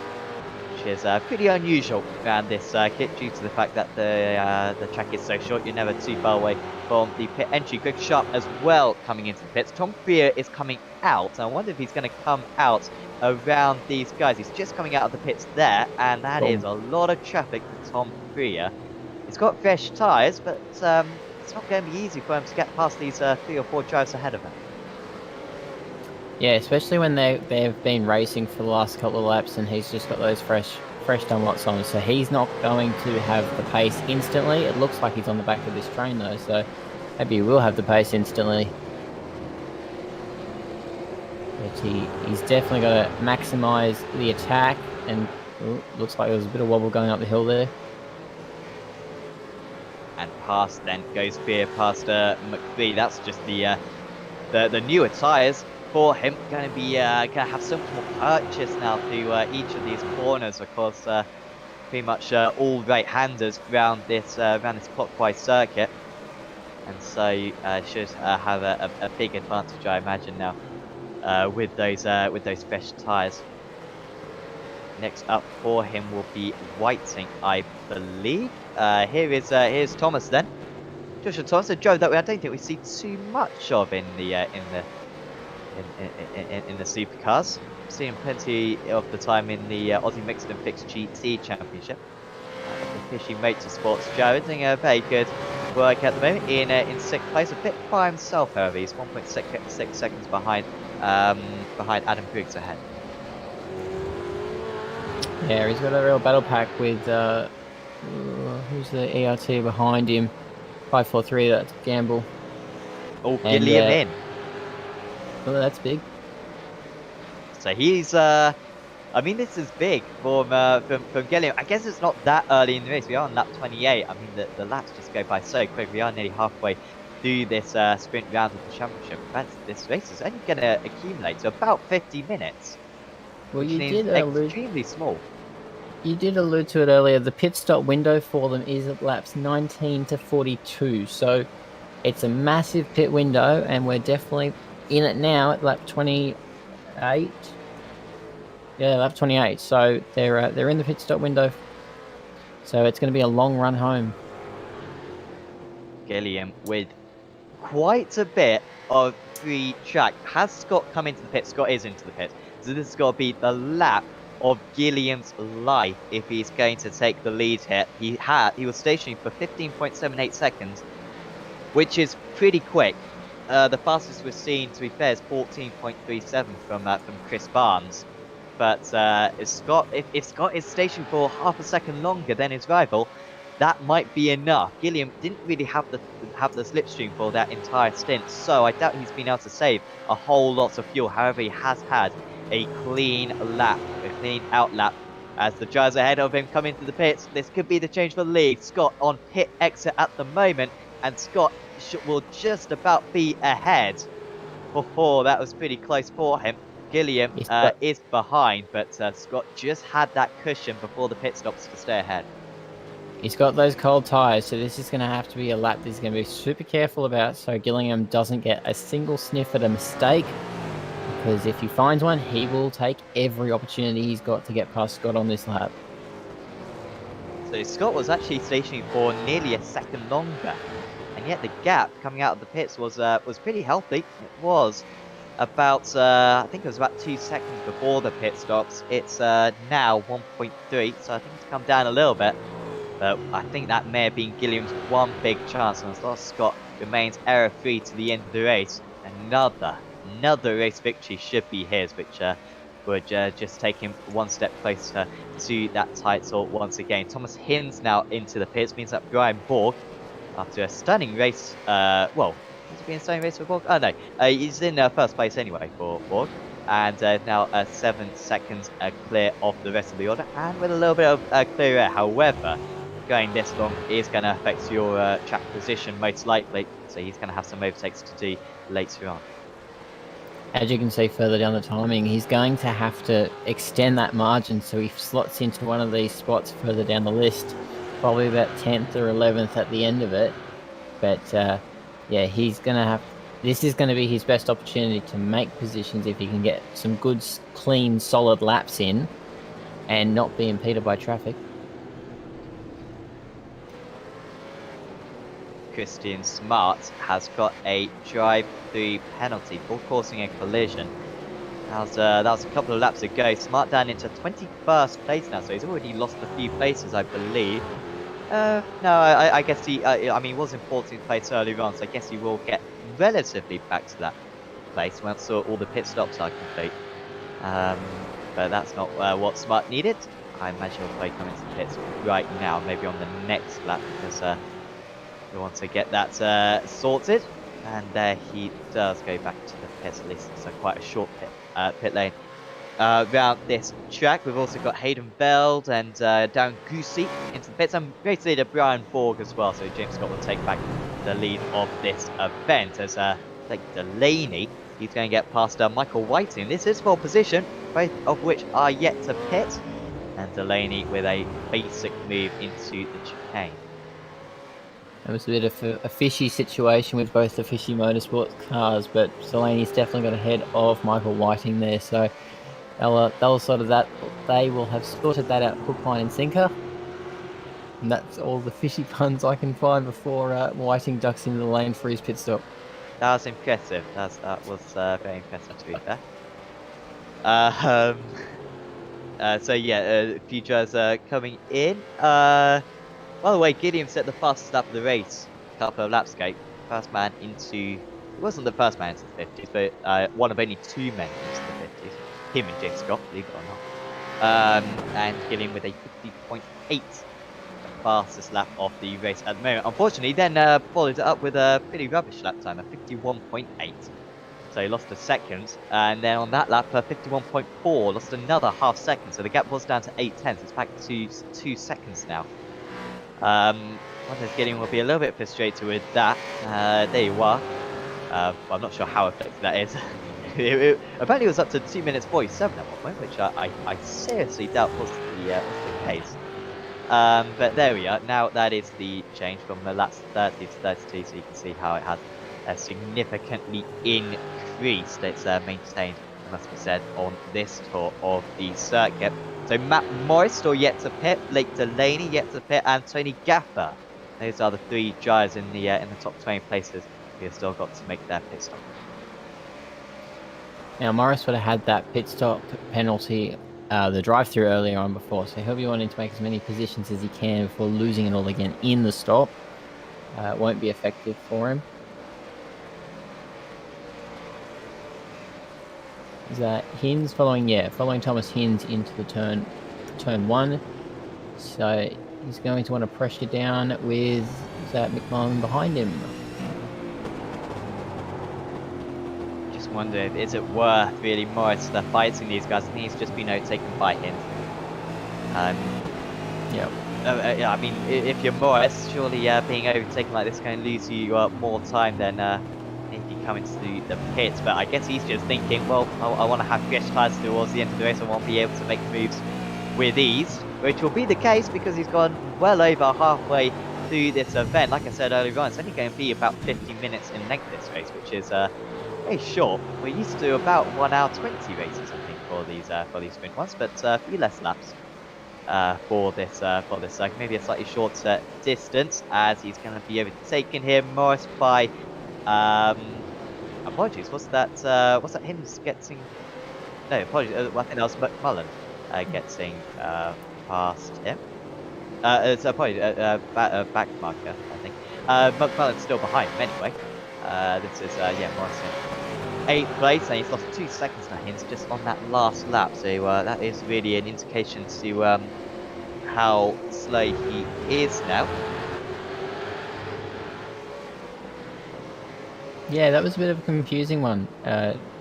Speaker 2: which is pretty unusual around this circuit due to the fact that the track is so short. You're never too far away from the pit entry. Greg Sharp as well coming into the pits. Tom Freer is coming out. I wonder if he's going to come out around these guys. He's just coming out of the pits there, and that is a lot of traffic for Tom Freer. He's got fresh tyres, but it's not going to be easy for him to get past these 3 or 4 drivers ahead of him.
Speaker 3: Yeah, especially when they've been racing for the last couple of laps, and he's just got those fresh dunlops on, so he's not going to have the pace instantly. It looks like he's on the back of this train though, so maybe he will have the pace instantly. But he's definitely got to maximise the attack, and looks like there was a bit of wobble going up the hill there.
Speaker 2: And past then goes Freer past McPhee. That's just the newer tyres for him. Going to be going to have so much more purchase now through each of these corners. Of course, pretty much all right-handers around this clockwise circuit, and so should have a big advantage, I imagine, now with those fresh tyres. Next up for him will be Whiting, I believe. Here's Thomas then. Joshua Thomas, a driver that I don't think we see too much of in in the supercars. Seeing plenty of the time in the Aussie Mixed and Fixed GT Championship. The Fishy Motorsports Joe doing a very good work at the moment in 6th place, a bit by himself, however. He's 1.6 seconds behind Adam Briggs ahead.
Speaker 3: Yeah, he's got a real battle pack with who's the ERT behind him? 543. That's Gamble.
Speaker 2: Oh, Gilliam in.
Speaker 3: Oh, that's big.
Speaker 2: So he's I mean, this is big from Gilliam. I guess it's not that early in the race. We are on lap 28. I mean, the laps just go by so quick. We are nearly halfway through this sprint round of the championship. But this race is only going to accumulate to about 50 minutes.
Speaker 3: Well,
Speaker 2: which
Speaker 3: you
Speaker 2: seems
Speaker 3: did
Speaker 2: extremely small.
Speaker 3: You did allude to it earlier. The pit stop window for them is at laps 19 to 42. So it's a massive pit window, and we're definitely in it now at lap 28. Yeah, lap 28. So they're in the pit stop window. So it's going to be a long run home.
Speaker 2: Gilliam with quite a bit of free track. Has Scott come into the pit? Scott is into the pit. So this has got to be the lap of Gilliam's life if he's going to take the lead here. He was stationing for 15.78 seconds, which is pretty quick. The fastest we've seen, to be fair, is 14.37 from Chris Barnes. But if Scott is stationed for half a second longer than his rival, that might be enough. Gilliam didn't really have the slipstream for that entire stint, so I doubt he's been able to save a whole lot of fuel. However, he has had a clean out lap as the drivers ahead of him come into the pits. This could be the change for the lead. Scott on pit exit at the moment, and Scott will just about be ahead. Oh, that was pretty close for him. Gilliam is behind, but Scott just had that cushion before the pit stops to stay ahead.
Speaker 3: He's got those cold tyres, so this is going to have to be a lap that he's going to be super careful about so Gilliam doesn't get a single sniff at a mistake. Because if he finds one, he will take every opportunity he's got to get past Scott on this lap.
Speaker 2: So Scott was actually stationing for nearly a second longer, and yet the gap coming out of the pits was pretty healthy. It was about I think it was about 2 seconds before the pit stops. It's now 1.3, so I think it's come down a little bit. But I think that may have been Gilliam's one big chance, and as long as Scott remains error-free to the end of the race, another race victory should be his, which would just take him one step closer to that title once again. Thomas Hinds now into the pits, means that Brian Borg, after a stunning race, well, has it been a stunning race for Borg? Oh no, he's in first place anyway for Borg, and now 7 seconds clear of the rest of the order, and with a little bit of clear air. However, going this long is going to affect your track position most likely, so he's going to have some overtakes to do later on.
Speaker 3: As you can see further down the timing, he's going to have to extend that margin so he slots into one of these spots further down the list, probably about 10th or 11th at the end of it. But yeah, he's going to have, this is going to be his best opportunity to make positions if he can get some good, clean, solid laps in and not be impeded by traffic.
Speaker 2: Christian Smart has got a drive-through penalty for causing a collision. That was a couple of laps ago. Smart down into 21st place now, so he's already lost a few places, I believe. No, I guess he was in 14th place earlier on, so I guess he will get relatively back to that place once all the pit stops are complete. But that's not what Smart needed. I imagine he'll probably come into the pits right now, maybe on the next lap, because we want to get that sorted, and he does go back to the pits. At least it's quite a short pit lane around this track. We've also got Hayden Beld and Darren Goosey into the pits, and race leader Brian Borg as well. So James Scott will take back the lead of this event as like Delaney, he's going to get past Michael Whiting. This is pole position, both of which are yet to pit, and Delaney with a basic move into the chicane.
Speaker 3: It was a bit of a fishy situation with both the Fishy Motorsports cars, but Delaney's definitely got ahead of Michael Whiting there, so they'll sort of that. They will have sorted that out hook, line, and sinker. And that's all the fishy puns I can find before Whiting ducks into the lane for his pit stop.
Speaker 2: That was impressive. That was very impressive, to be fair. Um, so yeah, a few drivers coming in. By the way, Gideon set the fastest lap of the race a couple of laps ago. First man into, he wasn't the first man into the 50s, but one of only 2 men into the 50s. Him and James Scott, believe it or not. And Gideon with a 50.8, the fastest lap of the race at the moment. Unfortunately, then followed it up with a pretty rubbish lap time, a 51.8. So he lost a second, and then on that lap, 51.4, lost another half second. So the gap was down to 8 tenths. It's back to 2 seconds now. Wonders Gideon will be a little bit frustrated with that. There you are. I'm not sure how effective that is. Apparently it was up to 2 minutes 47 at one point, which I seriously doubt was the case. But there we are. Now that is the change from the laps 30 to 32, so you can see how it has significantly increased. It's maintained, it must be said, on this tour of the circuit. So Matt Morris still yet to pit, Blake Delaney yet to pit, and Tony Gaffer. Those are the 3 drivers in the top 20 places who have still got to make their pit stop.
Speaker 3: Now, Morris would have had that pit stop penalty, the drive-through earlier on before, so he'll be wanting to make as many positions as he can before losing it all again in the stop. It won't be effective for him. Is that Hinds following Thomas Hinds into the turn 1. So he's going to want to pressure down with McMullen behind him.
Speaker 2: Just wonder, is it worth really Morris fighting these guys? I think he's just been overtaken by Hinds. Yeah, I mean, if you're Morris, surely being overtaken like this is going to lose you more time than if you come into the pits. But I guess he's just thinking, well, I want to have fresh tyres towards the end of the race. I want to be able to make moves with ease, which will be the case because he's gone well over halfway through this event. Like I said earlier on, it's only going to be about 50 minutes in length this race, which is very short. We're used to about 1 hour 20 races, I think, for these sprint ones, but a few less laps for this cycle. Maybe a slightly shorter distance, as he's going to be overtaken here. Morris by apologies. Was that Hinds getting? No, apologies. I think that was McMullen getting past him. It's apologies. Back marker, I think. McMullen's still behind him anyway. This is Morris in 8th place, and he's lost 2 seconds to Hinds just on that last lap. So that is really an indication to how slow he is now.
Speaker 3: Yeah, that was a bit of a confusing one.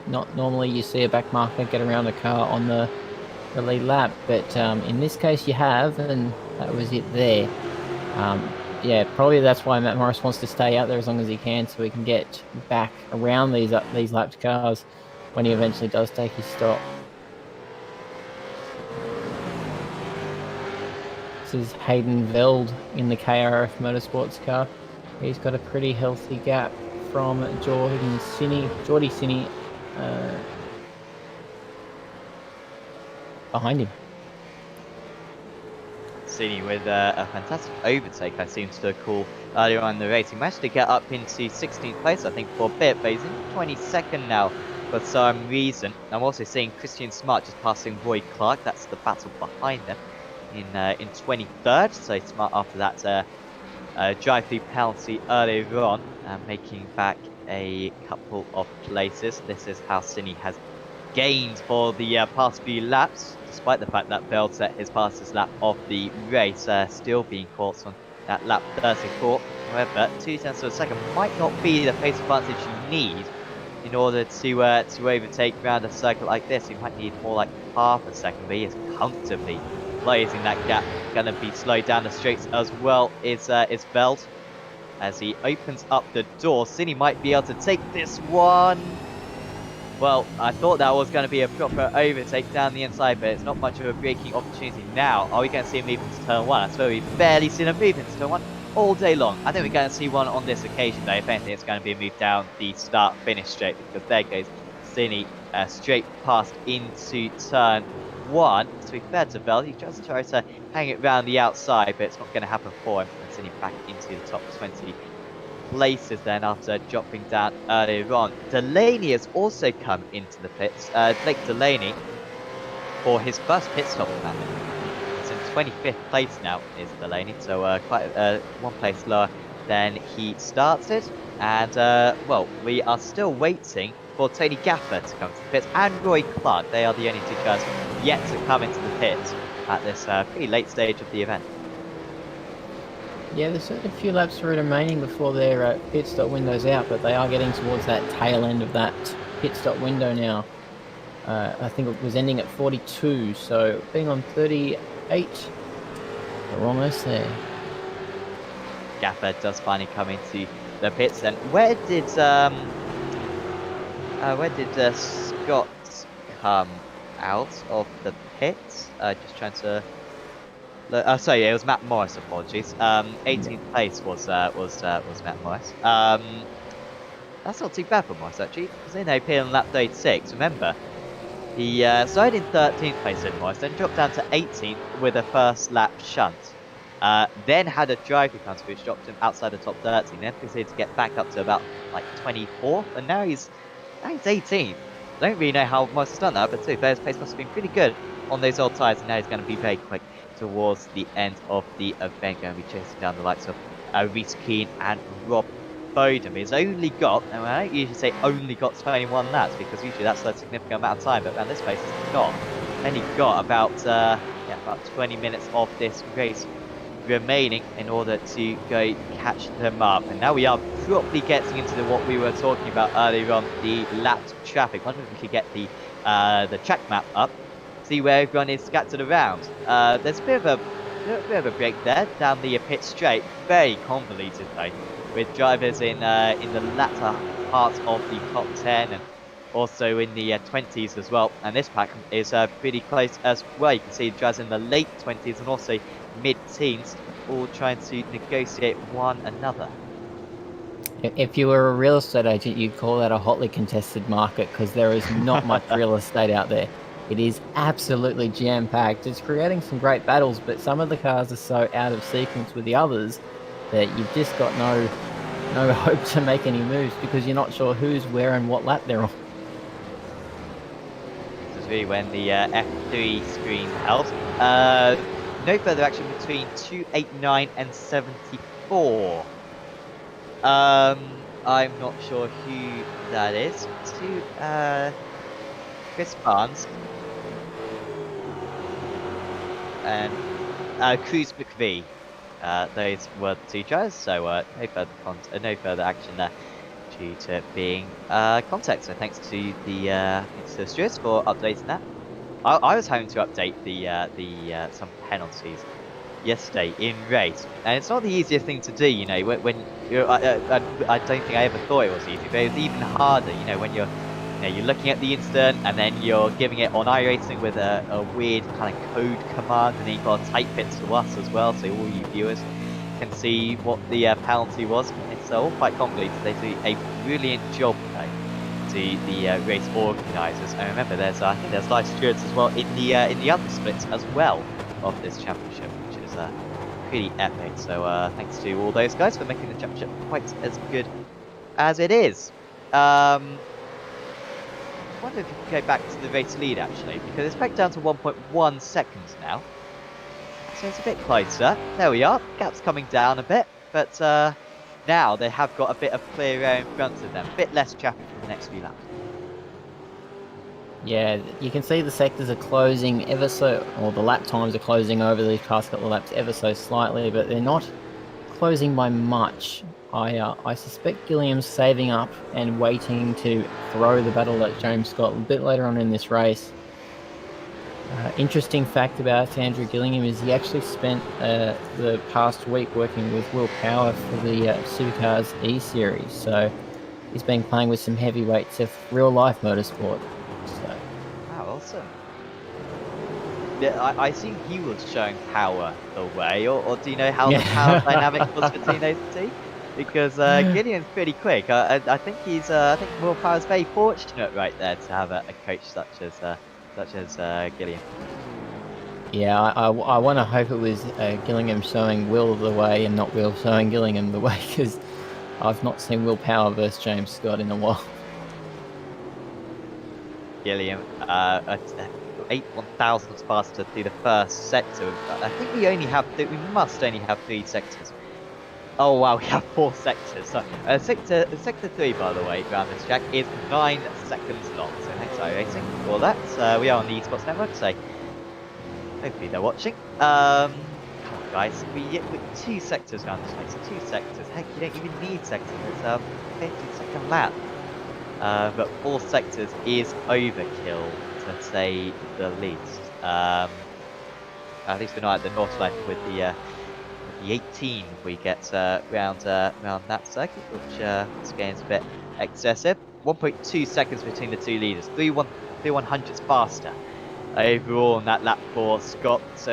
Speaker 3: Not normally you see a back marker get around the car on the lead lap, but in this case you have, and that was it there. Yeah, probably that's why Matt Morris wants to stay out there as long as he can, so he can get back around these lapped cars when he eventually does take his stop. This is Hayden Veld in the KRF Motorsports car. He's got a pretty healthy gap from Geordie Sinney behind him.
Speaker 2: Sinney with a fantastic overtake, I seem to recall, earlier on in the race. He managed to get up into 16th place, I think, for a bit, but he's in 22nd now for some reason. I'm also seeing Christian Smart just passing Roy Clark. That's the battle behind them in 23rd. So Smart, after that drive-through penalty earlier on, making back a couple of places. This is how Sinney has gained for the past few laps, despite the fact that Veld set his fastest lap of the race, still being caught on that lap 34. However, 2 tenths of a second might not be the pace advantage you need in order to overtake around a circuit like this. You might need more like half a second, but he is comfortably closing that gap. Going to be slowed down the straights as well is Veld. As he opens up the door, Sinney might be able to take this one. Well, I thought that was going to be a proper overtake down the inside, but it's not much of a braking opportunity now. Are we going to see him move into turn 1? I swear we've barely seen him move into turn 1 all day long. I think we're going to see one on this occasion, though. If anything, it's going to be a move down the start-finish straight, because there goes Sinney straight past into turn 1. To be fair to Veld, he just tries to hang it round the outside, but it's not going to happen for him. And Sinney back into the top 20 places then after dropping down earlier on. Delaney has also come into the pits. Blake Delaney for his first pit stop in that. He's in 25th place now, is Delaney, so quite one place lower than he started. And, well, we are still waiting for Tony Gaffer to come to the pits, and Roy Clark. They are the only two drivers yet to come into the pits at this pretty late stage of the event.
Speaker 3: Yeah, there's certainly a few laps remaining before their pit stop window's out, but they are getting towards that tail end of that pit stop window now. I think it was ending at 42, so being on 38, we're almost there.
Speaker 2: Gaffer does finally come into the pits. Then where did Scott come out of the pits? Just trying to. Sorry, it was Matt Morris. Apologies. 18th place was Matt Morris. That's not too bad for Morris actually. He's in AP on lap 36. Remember, he started in 13th place in Morris, then dropped down to 18th with a first lap shunt. Then had a driver comes which dropped him outside the top 30. Then proceeded to get back up to about like 24th, and now he's 18th. I don't really know how Morris has done that, but too, his pace must have been pretty good on those old tyres, and now he's going to be very quick towards the end of the event, going to be chasing down the likes of Reece Keane and Rob Bowden. He's only got, and I don't usually say only got 21 laps, because usually that's a significant amount of time, but around this place it's not. Only got about 20 minutes of this race remaining in order to go catch them up. And now we are properly getting into what we were talking about earlier on, the lapped traffic. I wonder if we could get the track map up, see where everyone is scattered around. There's a bit of a break there down the pit straight, very convoluted though, with drivers in the latter part of the top 10 and also in the 20s as well. And this pack is pretty close as well. You can see drivers in the late 20s and also mid-teens, all trying to negotiate one another.
Speaker 3: If you were a real estate agent, you'd call that a hotly contested market, because there is not much real estate out there. It is absolutely jam-packed. It's creating some great battles, but some of the cars are so out of sequence with the others that you've just got no hope to make any moves, because you're not sure who's where and what lap they're on.
Speaker 2: This is really when the F3 screen helps. No further action between 289 and 74. I'm not sure who that is. Chris Barnes and Cruz McVie. Those were the two drivers, so no further action there due to being contact. So thanks to the stewards for updating that. I was having to update the some penalties yesterday in race, and it's not the easiest thing to do. You know, when you're, I don't think I ever thought it was easy, but it was even harder. You know, when you're looking at the incident and then you're giving it on iRacing with a weird kind of code command, and then you've got to type it to us as well, so all you viewers can see what the penalty was. It's all quite convoluted. They do a brilliant job though, to the race organisers. And remember, I think there's live stewards as well in the other splits as well of this championship, which is pretty epic. So thanks to all those guys for making the championship quite as good as it is. I wonder if you can go back to the race lead actually, because it's back down to 1.1 seconds now. So it's a bit closer. There we are. Gap's coming down a bit, but now they have got a bit of clear air in front of them. A bit less traffic for the next few laps.
Speaker 3: Yeah, you can see the sectors are closing ever so, or the lap times are closing over these past couple of laps ever so slightly, but they're not closing by much. I suspect Gilliam's saving up and waiting to throw the battle at James Scott a bit later on in this race. Interesting fact about Andrew Gillingham is he actually spent the past week working with Will Power for the Supercars E-Series, so he's been playing with some heavyweights of real-life motorsport. So.
Speaker 2: Wow, awesome. Yeah, I assume he was showing Power the way, or do you know how the power dynamic was between those two? Because Gillian's pretty quick. I think Will Power's very fortunate right there to have a coach such as Gillian.
Speaker 3: Yeah, I want to hope it was Gillingham showing Will the way and not Will showing Gillingham the way, because I've not seen Willpower versus James Scott in a while.
Speaker 2: Gilliam, 8/1000 faster through the first sector. I think we must only have 3 sectors. Oh wow, we have 4 sectors. So, sector 3, by the way, around this track is 9 seconds long. So thanks iRacing for that. We are on the esports network, so hopefully they're watching. Come on guys, we 2 sectors around this place. 2 sectors. Heck, you don't even need sectors. It's 50-second lap. But 4 sectors is overkill, to say the least. At least we're not at the north line with the 18 we get round that circuit, which again is a bit excessive. 1.2 seconds between the 2 leaders, 3/100ths faster overall on that lap for Scott. So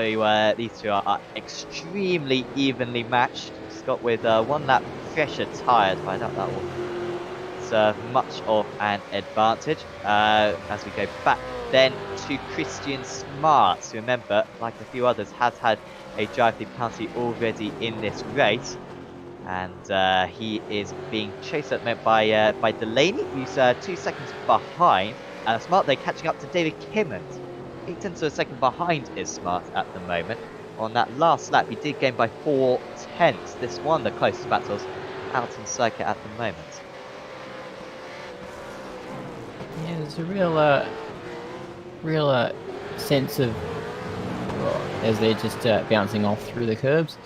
Speaker 2: these 2 are extremely evenly matched. Scott with 1 lap fresher tyres, but I doubt that will serve much of an advantage. As we go back then to Christian Smart, who, remember, like a few others, has had a drive-through penalty already in this race, and he is being chased at the moment by Delaney, who's 2 seconds behind. And Smart, they're catching up to David Kimmons. 8/10 of a second behind is Smart at the moment. On that last lap, he did gain by 4/10. This one, the closest battles out on circuit at the moment.
Speaker 3: Yeah, there's a real sense of, well, as they're just bouncing off through the curbs.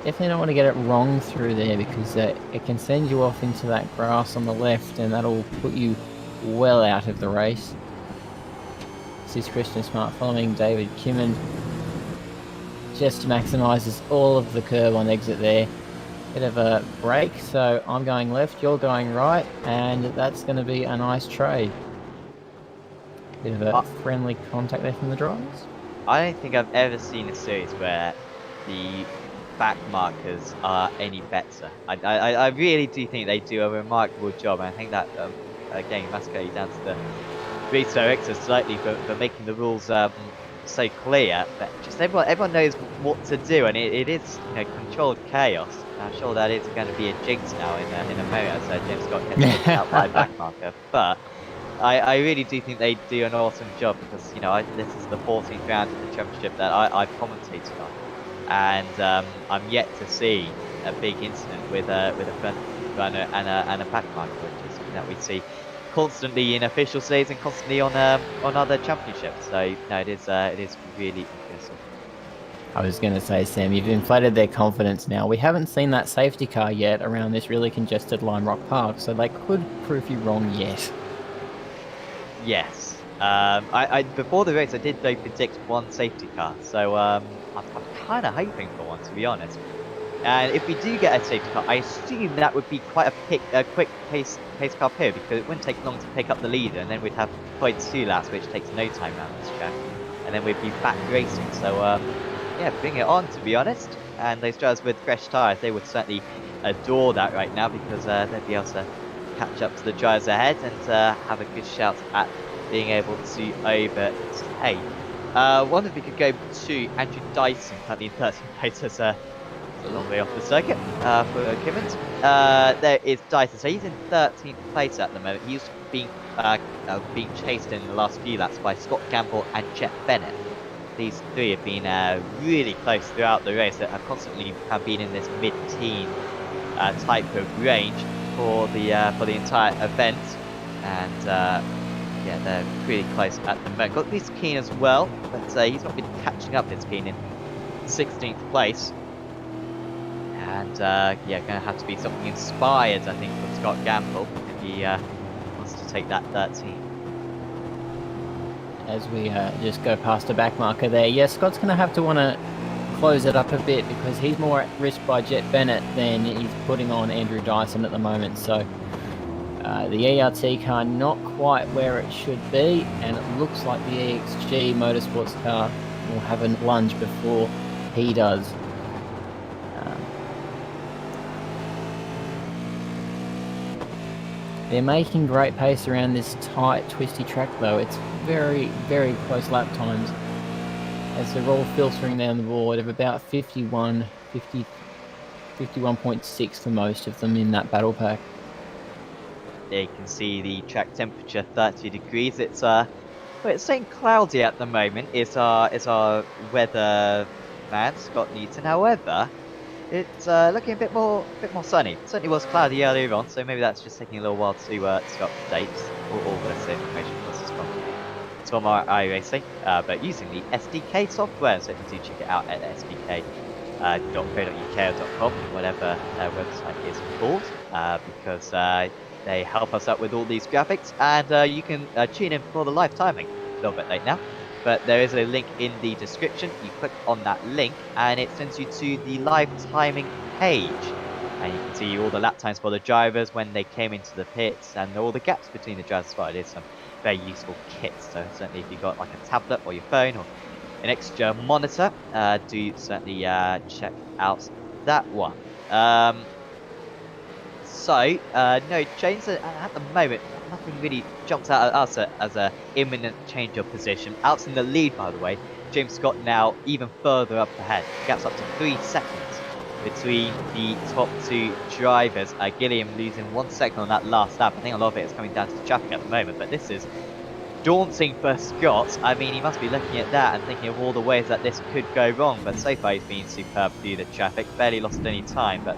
Speaker 3: Definitely don't want to get it wrong through there, because it can send you off into that grass on the left, and that'll put you well out of the race. This is Christian Smart following David Kimmon. Just maximises all of the curb on exit there. Bit of a break, so I'm going left, you're going right, and that's going to be a nice trade. Bit of a friendly contact there from the drivers.
Speaker 2: I don't think I've ever seen a series where the back markers are any better. I really do think they do a remarkable job, and I think that, again, you must go down to the race director slightly for making the rules so clear, but just everyone knows what to do, and it is, you know, controlled chaos. I'm sure that is going to be a jinx now in a moment, so James Scott gets taken out by a back marker. But I really do think they do an awesome job, because, you know, this is the 14th round of the championship that I've commentated on, and I'm yet to see a big incident with a front runner and a back marker, which is something that we see constantly in official days and constantly on other championships. So no, it is really impressive.
Speaker 3: I was going to say, Sam, you've inflated their confidence now. We haven't seen that safety car yet around this really congested Lime Rock Park, so they could prove you wrong yet.
Speaker 2: Yes. I before the race I did though predict 1 safety car, so I'm kind of hoping for one, to be honest. And if we do get a safety car, I assume that would be quite a quick pace car period, because it wouldn't take long to pick up the leader, and then we'd have 0.2 laps, which takes no time around this track, and then we'd be back racing. So yeah, bring it on, to be honest. And those drivers with fresh tyres, they would certainly adore that right now, because they'd be able to catch up to the drivers ahead and have a good shout at being able to overtake. Wonder if we could go to Andrew Dyson, currently in 13th place, as a long way off the circuit for Kimmons. There is Dyson, so he's in 13th place at the moment. He's being chased in the last few laps by Scott Gamble and Jet Bennett. These 3 have been really close throughout the race. That have constantly been in this mid-teen type of range for the entire event, and yeah, they're really close at the moment. Got Liz Keane as well, but he's not been catching up. Liz Keane in 16th place. And yeah, going to have to be something inspired, I think, from Scott Gamble if he wants to take that 13.
Speaker 3: As we just go past a back marker there, yeah, Scott's going to have to want to close it up a bit, because he's more at risk by Jet Bennett than he's putting on Andrew Dyson at the moment. So the ERT car not quite where it should be, and it looks like the EXG Motorsports car will have a lunge before he does. They're making great pace around this tight, twisty track, though. It's very, very close lap times, as they're all filtering down the board of about 51, 50, 51.6 for most of them in that battle pack.
Speaker 2: There you can see the track temperature, 30 degrees. It's well, it's staying cloudy at the moment. Is our weather man Scott Newton. However, it's looking a bit more sunny. It certainly was cloudy earlier on, so maybe that's just taking a little while to update. All this information, of course, is from our iRacing, but using the SDK software. So do check it out at sdk.co.uk or .com, whatever their website is called, because they help us out with all these graphics, and you can tune in for the live timing. A little bit late now, but there is a link in the description. You click on that link, and it sends you to the live timing page. And you can see all the lap times for the drivers when they came into the pits, and all the gaps between the drivers as well. It is some very useful kits, so certainly if you've got like a tablet or your phone or an extra monitor, do certainly check out that one. No change at the moment. Nothing really jumps out at us as a imminent change of position. Out in the lead, by the way, James Scott now even further up ahead. Gap's up to 3 seconds between the top 2 drivers. Gilliam losing 1 second on that last lap. I think a lot of it is coming down to traffic at the moment, but this is daunting for Scott. I mean, he must be looking at that and thinking of all the ways that this could go wrong, but so far he's been superb through the traffic, barely lost any time, but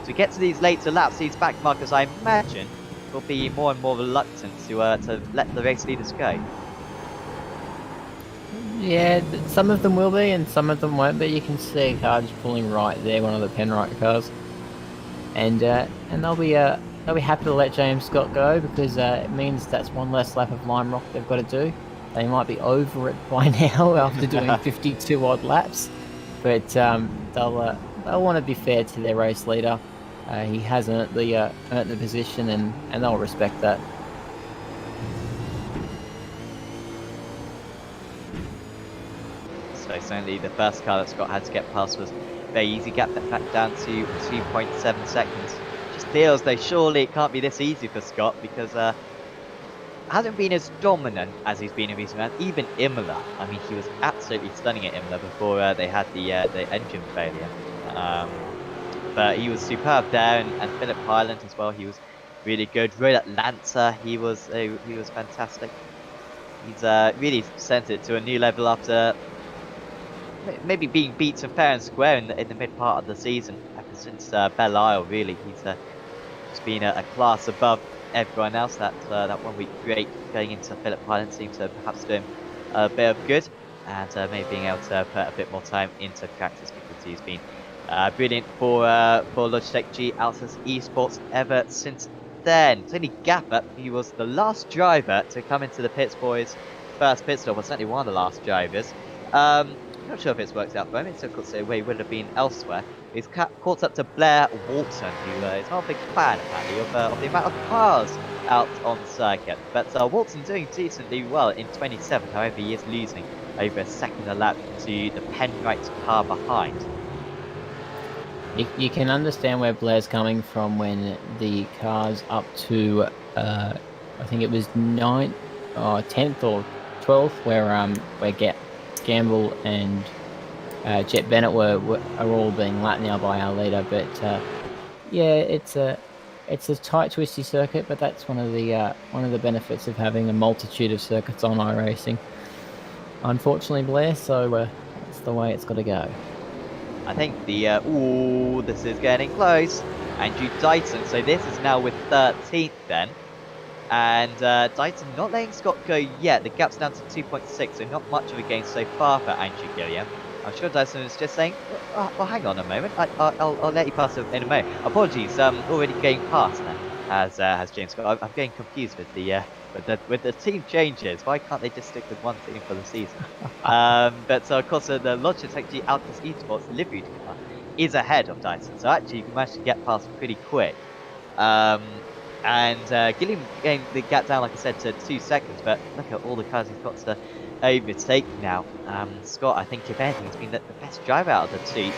Speaker 2: to get to these later laps, these back markers, I imagine, will be more and more reluctant to let the race leaders go.
Speaker 3: Yeah, some of them will be, and some of them won't be. You can see a car just pulling right there, one of the Penrite cars, and they'll be happy to let James Scott go, because it means that's one less lap of Lime Rock they've got to do. They might be over it by now after doing 52 odd laps, but they'll want to be fair to their race leader. He has earned the position, and they'll respect that.
Speaker 2: So certainly the first car that Scott had to get past was very easy. Gap that back down to 2.7 seconds. Just feels though surely it can't be this easy for Scott, because hasn't been as dominant as he's been in recent rounds. Even Imola, I mean, he was absolutely stunning at Imola before they had the engine failure. But he was superb there, and Phillip Island as well. He was really good. Road Atlanta, he was fantastic. He's really sent it to a new level after maybe being beaten fair and square in the mid part of the season. Ever since Belle Isle, really, he's just been a class above everyone else. That 1 week break going into Phillip Island seems to perhaps do him a bit of good, and maybe being able to put a bit more time into practice, because he's been brilliant for Logitech G AOSC Esports ever since then. Tony Gapper, he was the last driver to come into the pits for his first pit stop, or certainly one of the last drivers. Not sure if it's worked out for him. It's difficult to say where he would have been elsewhere. He's caught up to Blair Walton, who is not a big fan, apparently, of the amount of cars out on the circuit. But Walton doing decently well in 27th, however he is losing over a second a lap to the Penrite car behind.
Speaker 3: You can understand where Blair's coming from when the car's up to, I think it was 9th, or 10th or 12th, where Gamble and Jet Bennett are all being lapped now by our leader. But yeah, it's a tight, twisty circuit, but that's one of the benefits of having a multitude of circuits on iRacing. Unfortunately, Blair, so that's the way it's got to go.
Speaker 2: I think this is getting close. Andrew Dighton, so this is now with 13th then. And Dighton not letting Scott go yet. The gap's down to 2.6, so not much of a gain so far for Andrew Gilliam. I'm sure Dyson was just saying, well, hang on a moment, I'll let you pass in a moment. Apologies, already getting past now, has James Scott. I'm getting confused with the team changes. Why can't they just stick with one team for the season? But of course, the Logitech G AOSC Esports livery car is ahead of Dyson, so actually you can manage to get past pretty quick. And Gilliam getting the gap down, like I said, to 2 seconds, but look at all the cars he's got to overtake now. Scott, I think, if anything, has been the best driver out of the two.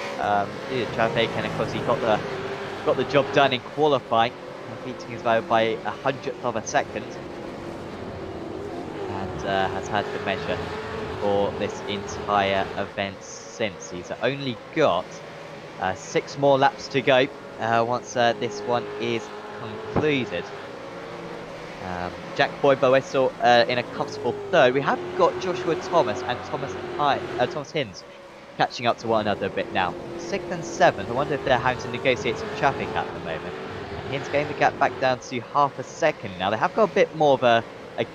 Speaker 2: Through the traffic, and of course he got the job done in qualifying, beating his rival by a 100th of a second, and has had the measure for this entire event since. He's only got 6 more laps to go once this one is concluded. Jack Boyd-Bowesso in a comfortable third. We have got Joshua Thomas and Thomas Hinds catching up to one another a bit now. 6th and 7th. I wonder if they're having to negotiate some traffic at the moment. And Hinds getting the gap back down to half a second now. They have got a bit more of a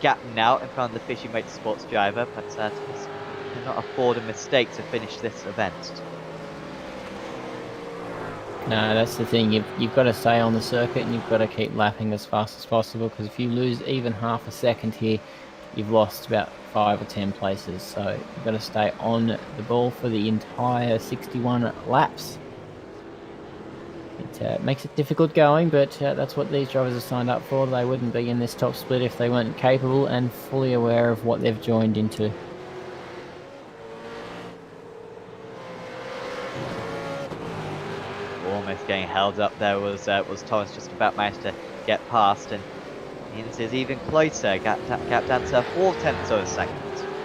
Speaker 2: gap now in front of the Fishy Motorsports driver, but Thomas cannot afford a mistake to finish this event.
Speaker 3: No, that's the thing. You've got to stay on the circuit and you've got to keep lapping as fast as possible, because if you lose even half a second here, you've lost about 5 or 10 places. So you've got to stay on the ball for the entire 61 laps. It makes it difficult going, but that's what these drivers are signed up for. They wouldn't be in this top split if they weren't capable and fully aware of what they've joined into.
Speaker 2: Almost getting held up there was Thomas, just about managed to get past, and Hinds is even closer, gap down to 0.4 of a second.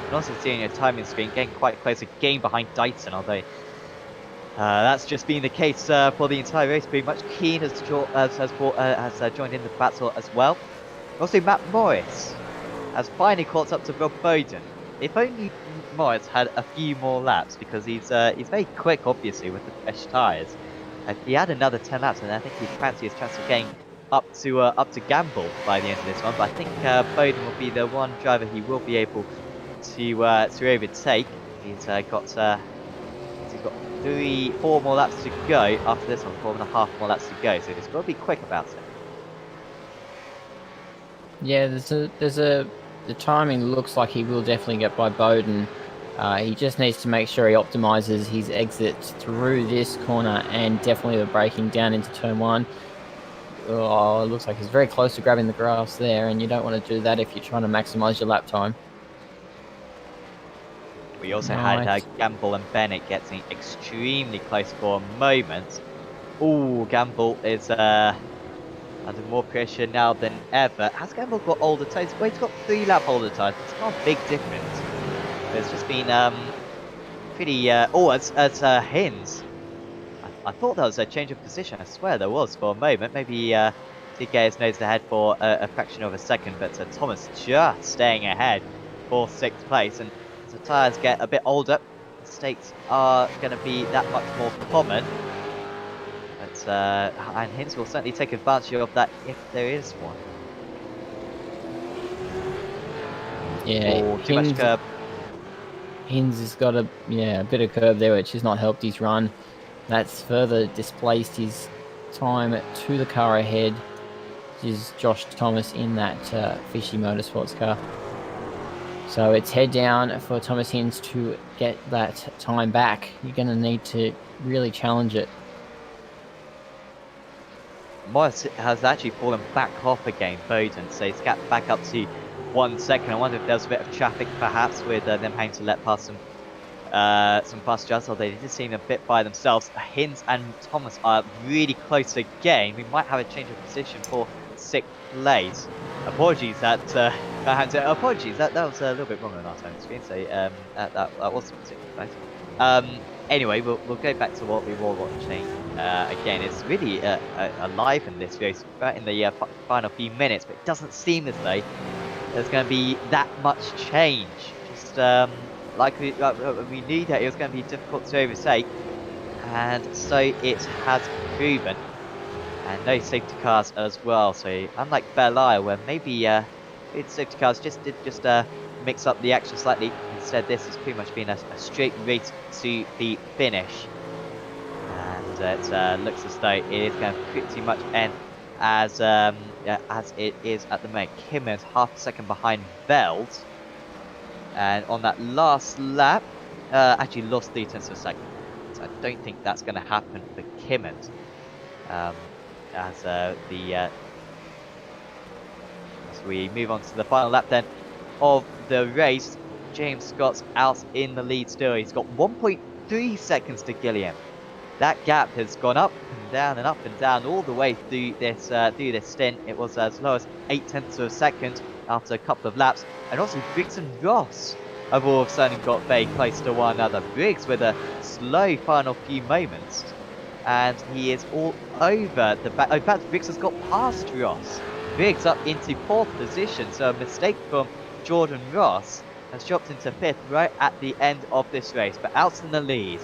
Speaker 2: And also seeing your timing screen getting quite close again behind Dyson, although that's just been the case for the entire race. Pretty much Keane has joined in the battle as well. Also Matt Morris has finally caught up to Rob Bowden. If only Morris had a few more laps, because he's very quick, obviously, with the fresh tyres. If he had another 10 laps, and I think he'd fancy his chance of getting up to Gamble by the end of this one. But I think Bowden will be the one driver he will be able to overtake. He's got 4 more laps to go after this one, 4.5 more laps to go. So he's got to be quick about it.
Speaker 3: Yeah, the timing looks like he will definitely get by Bowden. He just needs to make sure he optimizes his exit through this corner and definitely the braking down into turn 1. Oh, it looks like he's very close to grabbing the grass there, and you don't want to do that if you're trying to maximize your lap time.
Speaker 2: We also had Gamble and Bennett getting extremely close for a moment. Ooh, Gamble is under more pressure now than ever. Has Gamble got older tyres? Well, he's got 3 lap older tyres. It's not a big difference. There's just been pretty... as Hinds. I thought that was a change of position. I swear there was for a moment. Maybe he did get his nose ahead for a fraction of a second, but Thomas just staying ahead for 6th place. And as the tyres get a bit older, mistakes are going to be that much more common. But and Hinds will certainly take advantage of that if there is one.
Speaker 3: Yeah,
Speaker 2: too much curb.
Speaker 3: Hinds has got a bit of curb there, which has not helped his run. That's further displaced his time to the car ahead, which is Josh Thomas in that Fishy Motorsports car. So it's head down for Thomas Hinds to get that time back. You're going to need to really challenge it.
Speaker 2: Morris has actually fallen back off again, Bowden, so he's got back up to 1 second. I wonder if there's a bit of traffic perhaps with them having to let past some fast drivers, although they did seem a bit by themselves. Hinds and Thomas are really close again. We might have a change of position for 6th place. Apologies that apologies that was a little bit wrong on our time screen, so that was 6th place. Anyway, we'll go back to what we were watching. Again, it's really alive in this race right in the final few minutes, but it doesn't seem as though there's going to be that much change. Just like we knew that it was going to be difficult to overtake, and so it has proven. And no safety cars as well. So unlike Belle Isle, where maybe safety cars just mix up the action slightly, instead this has pretty much been a straight race to the finish. And it looks as though it is going to pretty much end as it is at the moment. Kim is half a second behind Veld, and on that last lap, actually lost 0.3 of a second. So I don't think that's going to happen for Kimmons. As we move on to the final lap then of the race, James Scott's out in the lead still. He's got 1.3 seconds to Gilliam. That gap has gone up and down all the way through this stint. It was as low as 0.8 of a second after a couple of laps. And also Briggs and Ross have all of a sudden got very close to one another. Briggs with a slow final few moments. and he is all over the back. Oh, in fact, Briggs has got past Ross. Briggs up into 4th position, so a mistake from Jordan Ross has dropped into 5th right at the end of this race, but out in the lead.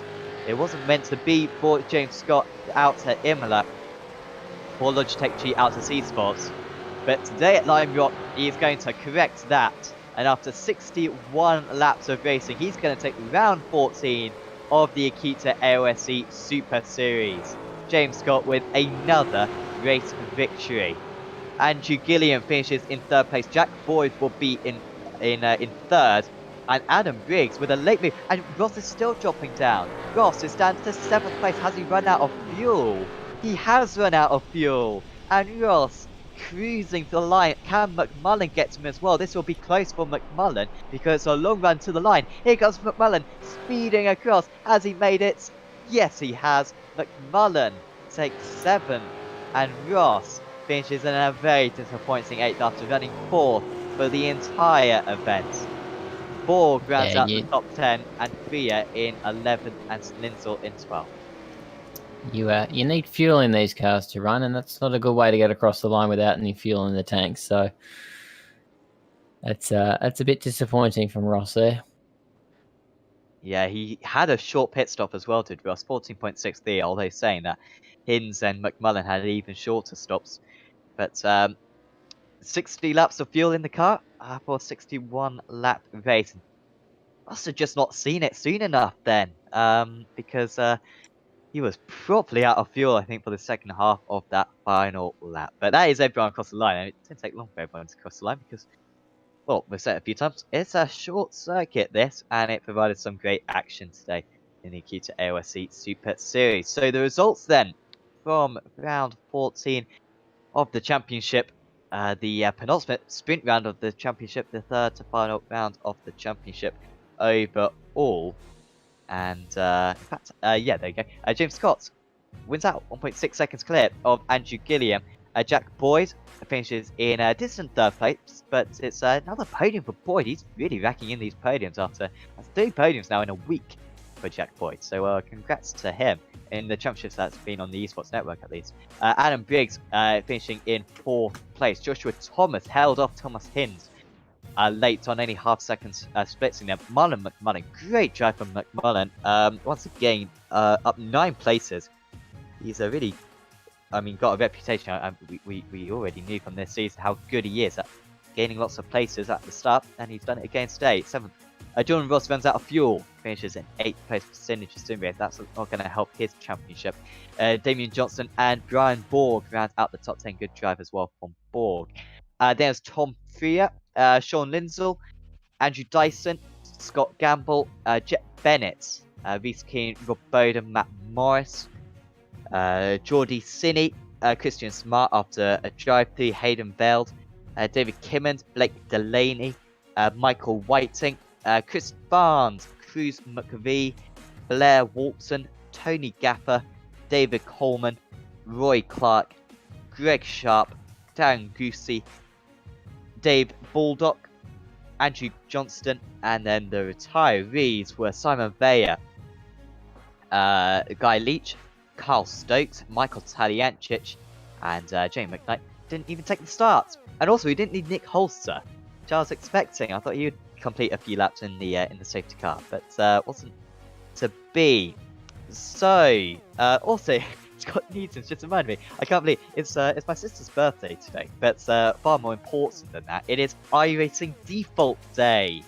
Speaker 2: It wasn't meant to be for James Scott out at Imola, for Logitech G out at Esports. But today at Lime Rock, he is going to correct that. And after 61 laps of racing, he's going to take round 14 of the Acuta AOSC Super Series. James Scott with another race victory. Andrew Gilliam finishes in 3rd place. Jack Boyd will be in 3rd. And Adam Briggs with a late move. And Ross is still dropping down. Ross is down to 7th place. Has he run out of fuel? He has run out of fuel. And Ross cruising to the line. Can McMullen get to him as well? This will be close for McMullen because it's a long run to the line. Here comes McMullen speeding across. Has he made it? Yes, he has. McMullen takes 7th. And Ross finishes in a very disappointing 8th after running 4th for the entire event. Borg rounds out the top 10 and Fia in 11th and Linsell in 12th.
Speaker 3: You need fuel in these cars to run, and that's not a good way to get across the line without any fuel in the tanks. So that's a bit disappointing from Ross there.
Speaker 2: Yeah, he had a short pit stop as well, did Ross, 14.63, although saying that Hinz and McMullen had even shorter stops. But 60 laps of fuel in the car for a 61-lap race. Must have just not seen it soon enough then, because he was properly out of fuel, I think, for the second half of that final lap. But that is everyone across the line, and it didn't take long for everyone to cross the line because, well, we've said it a few times, it's a short circuit, this, and it provided some great action today in the Acuta AOSC Super Series. So the results then from round 14 of the championship, the penultimate sprint round of the championship, the third to final round of the championship overall. And in fact, yeah, there you go. James Scott wins out 1.6 seconds clear of Andrew Gilliam. Jack Boyd finishes in a distant 3rd place, but it's another podium for Boyd. He's really racking in these podiums after 3 podiums now in a week for Jack Boyd. So congrats to him in the championships that's been on the Esports Network at least. Adam Briggs finishing in 4th place. Joshua Thomas held off Thomas Hinz late on any half seconds splits in there. McMullen, great drive from McMullen. Once again, up 9 places. He's a really, got a reputation. We already knew from this season how good he is at gaining lots of places at the start, and he's done it again today. 7th. Jordan Ross runs out of fuel, finishes in 8th place for Synergy Sim Race. That's not going to help his championship. Damian Johnson and Brian Borg round out the top 10. Good drive as well from Borg. There's Tom Freer, Sean Lindsell, Andrew Dyson, Scott Gamble, Jet Bennett, Reese Keane, Rob Bowden, Matt Morris, Geordie Sinney, Christian Smart after a drive-through, Hayden Veld, David Kimmond, Blake Delaney, Michael Whiting, Chris Barnes, Cruz McVie, Blair Walton, Tony Gaffer, David Coleman, Roy Clark, Greg Sharp, Darren Goosey, Dave Baldock, Andrew Johnston, and then the retirees were Simon Veyer, Guy Leach, Carl Stokes, Michael Taliancic, and Jamie McKnight didn't even take the start. And also, we didn't need Nick Holster, which I was expecting. I thought he'd complete a few laps in the safety car, but wasn't to be. So, also, Scott Newton's just reminded me, I can't believe it's my sister's birthday today, but far more important than that, it is iRacing Default Day,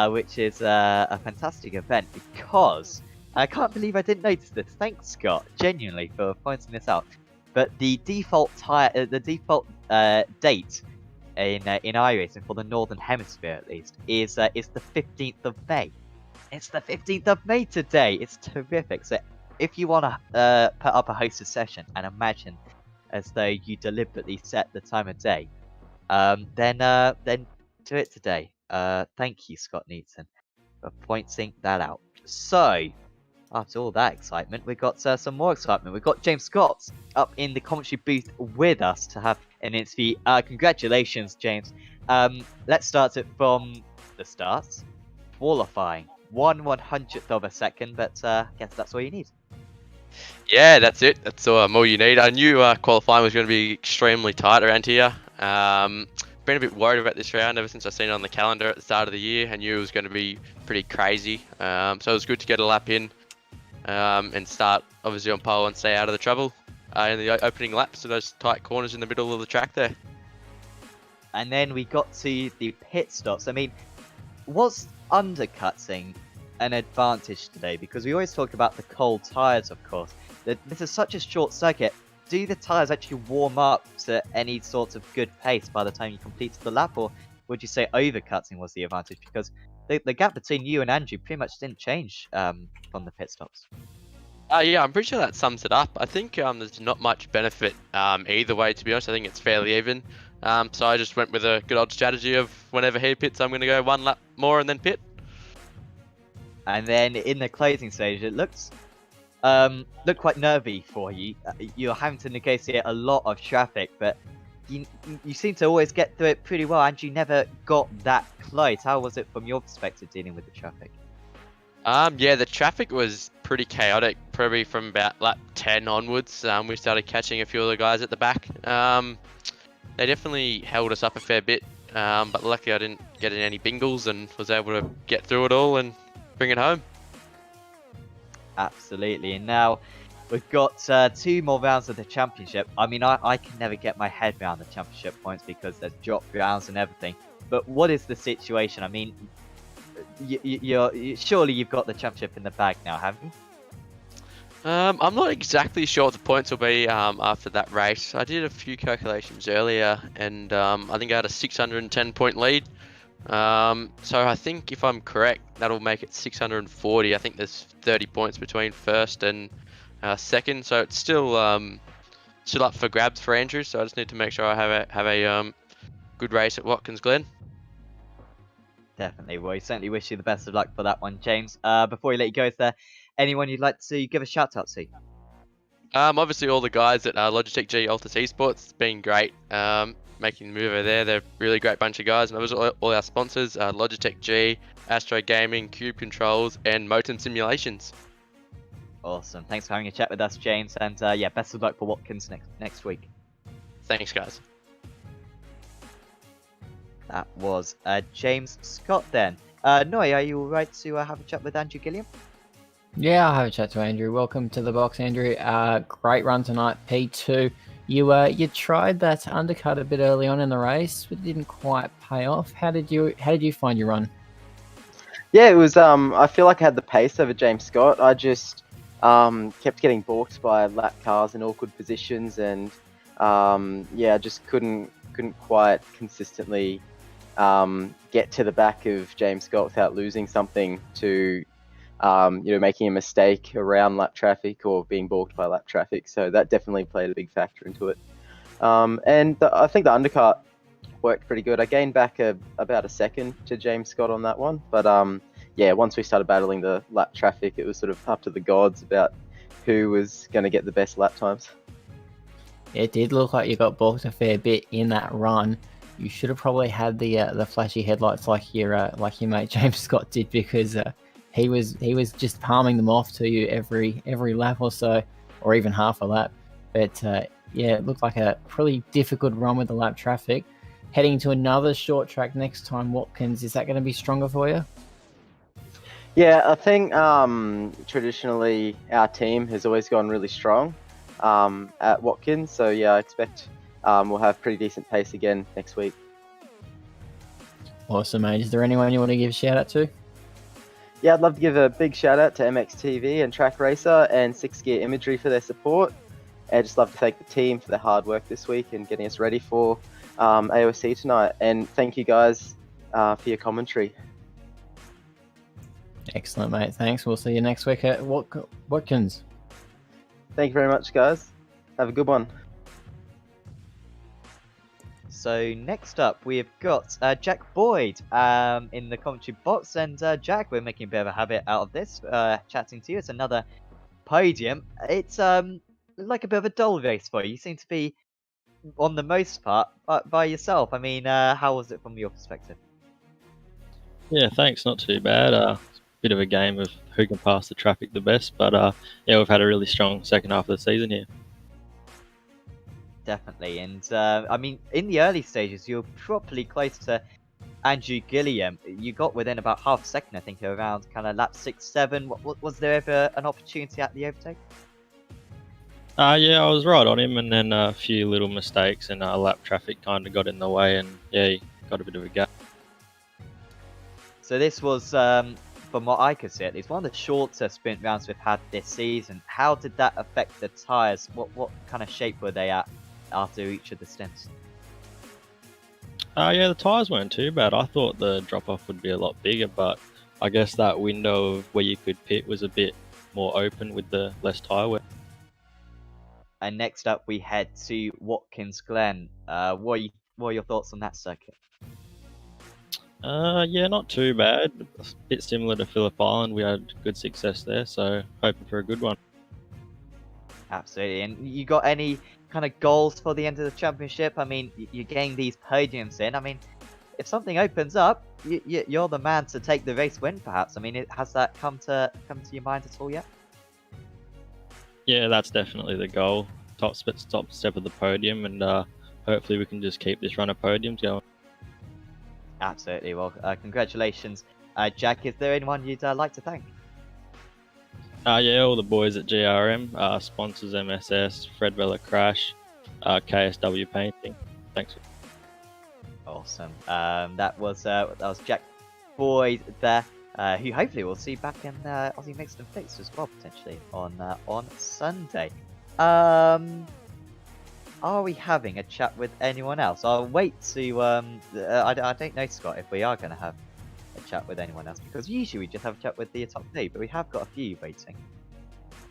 Speaker 2: which is a fantastic event because I can't believe I didn't notice this. Thanks, Scott, genuinely, for pointing this out. But the default date in iRacing for the Northern Hemisphere, at least, is the 15th of May. It's the 15th of May today. It's terrific. So if you want to put up a hosted session and imagine as though you deliberately set the time of day, then do it today. Thank you, Scott Newton, for pointing that out. So, after all that excitement, we've got some more excitement. We've got James Scott up in the commentary booth with us to have an interview. Congratulations, James. Let's start it from the start. Qualifying. 1/100th of a second, but I guess that's all you need.
Speaker 4: Yeah, that's it. That's all you need. I knew qualifying was going to be extremely tight around here. Been a bit worried about this round ever since I seen it on the calendar at the start of the year. I knew it was going to be pretty crazy. So it was good to get a lap in and start obviously on pole and stay out of the trouble in the opening laps of those tight corners in the middle of the track there.
Speaker 5: And then we got to the pit stops. I mean, was undercutting an advantage today? Because we always talk about the cold tyres, of course. This is such a short circuit. Do the tyres actually warm up to any sort of good pace by the time you completed the lap? Or would you say overcutting was the advantage? Because the gap between you and Andrew pretty much didn't change from the pit stops.
Speaker 4: Yeah, I'm pretty sure that sums it up. I think there's not much benefit either way, to be honest. I think it's fairly even. So I just went with a good old strategy of whenever he pits, I'm going to go one lap more and then pit.
Speaker 5: And then in the closing stage, it looked quite nervy for you. You're having to negotiate a lot of traffic, but you seem to always get through it pretty well, and you never got that close. How was it from your perspective dealing with the traffic?
Speaker 4: Yeah, the traffic was pretty chaotic, probably from about lap 10 onwards. We started catching a few of the guys at the back. They definitely held us up a fair bit, but luckily I didn't get in any bingles and was able to get through it all and bring it home.
Speaker 5: Absolutely. And now we've got 2 more rounds of the championship. I mean, I can never get my head around the championship points because there's drop rounds and everything. But what is the situation? I mean, surely you've got the championship in the bag now, haven't you?
Speaker 4: I'm not exactly sure what the points will be after that race. I did a few calculations earlier, and I think I had a 610 point lead. So I think if I'm correct, that'll make it 640. I think there's 30 points between first and second, so it's still up for grabs for Andrew. So I just need to make sure I have a good race at Watkins Glen.
Speaker 5: Definitely. Well, we certainly wish you the best of luck for that one, James. Before we let you go, is there anyone you'd like to give a shout out to?
Speaker 4: Obviously all the guys at Logitech G Altus Esports. It's been great making the move over there. They're a really great bunch of guys. And obviously all our sponsors, Logitech G, Astro Gaming, Cube Controls, and Moten Simulations.
Speaker 5: Awesome. Thanks for having a chat with us, James. And yeah, best of luck for Watkins next week.
Speaker 4: Thanks, guys.
Speaker 5: That was James Scott then. Noi, are you alright to have a chat with Andrew Gilliam?
Speaker 3: Yeah, I'll have a chat to Andrew. Welcome to the box, Andrew. Great run tonight, P2. You tried that undercut a bit early on in the race, but it didn't quite pay off. How did you find your run?
Speaker 6: Yeah, it was. I feel like I had the pace over James Scott. I just kept getting balked by lap cars in awkward positions, and yeah, I just couldn't quite consistently get to the back of James Scott without losing something to making a mistake around lap traffic or being balked by lap traffic. So that definitely played a big factor into it. I think the undercut worked pretty good. I gained back about a second to James Scott on that one. But yeah, once we started battling the lap traffic, it was sort of up to the gods about who was going to get the best lap times.
Speaker 3: It did look like you got balked a fair bit in that run. You should have probably had the flashy headlights like your mate James Scott did, because he was just palming them off to you every lap or so, or even half a lap. But yeah, it looked like a pretty difficult run with the lap traffic. Heading to another short track next time, Watkins, is that going to be stronger for you?
Speaker 6: Yeah, I think traditionally our team has always gone really strong at Watkins. So yeah, I expect we'll have pretty decent pace again next week.
Speaker 3: Awesome, mate. Is there anyone you want to give a shout out to?
Speaker 6: Yeah, I'd love to give a big shout out to MXTV and Track Racer and 6 Gear Imagery for their support. I'd just love to thank the team for their hard work this week and getting us ready for AOSC tonight. And thank you guys for your commentary.
Speaker 3: Excellent, mate. Thanks. We'll see you next week at Watkins.
Speaker 6: Thank you very much, guys. Have a good one.
Speaker 5: So next up, we have got Jack Boyd in the commentary box. And Jack, we're making a bit of a habit out of this, chatting to you. It's another podium. It's like a bit of a dull race for you. You seem to be, on the most part, by yourself. I mean, how was it from your perspective?
Speaker 7: Yeah, thanks. Not too bad. bit of a game of who can pass the traffic the best. But yeah, we've had a really strong second half of the season here.
Speaker 5: Definitely, and I mean, in the early stages, you're properly close to Andrew Gilliam. You got within about half a second, I think, around kind of lap 6, 7. Was there ever an opportunity at the overtake?
Speaker 7: Yeah, I was right on him, and then a few little mistakes, and lap traffic kind of got in the way, and yeah, he got a bit of a gap.
Speaker 5: So this was, from what I could see at least, one of the shorter sprint rounds we've had this season. How did that affect the tyres? What kind of shape were they at after each of the stints?
Speaker 7: Yeah, the tyres weren't too bad. I thought the drop-off would be a lot bigger, but I guess that window of where you could pit was a bit more open with the less tyre wear.
Speaker 5: And next up, we head to Watkins Glen. What are your thoughts on that circuit?
Speaker 7: Yeah, not too bad. A bit similar to Phillip Island. We had good success there, so hoping for a good one.
Speaker 5: Absolutely. And you got any kind of goals for the end of the championship? I mean, you're getting these podiums in. I mean, if something opens up, you're the man to take the race win, perhaps. I mean, has that come to your mind at all yet?
Speaker 7: Yeah, that's definitely the goal. Top step of the podium, and hopefully we can just keep this run of podiums going.
Speaker 5: Absolutely. Well, congratulations, Jack. Is there anyone you'd like to thank?
Speaker 7: Yeah, all the boys at GRM, sponsors MSS, Fred Vella Crash, KSW Painting. Thanks.
Speaker 5: Awesome. That was Jack Boyd there, who hopefully we'll see back in Aussie Mixed and Fixed as well, potentially on Sunday. Are we having a chat with anyone else? I'll wait to I don't know, Scott, if we are going to have a chat with anyone else, because usually we just have a chat with the top 3, but we have got a few waiting.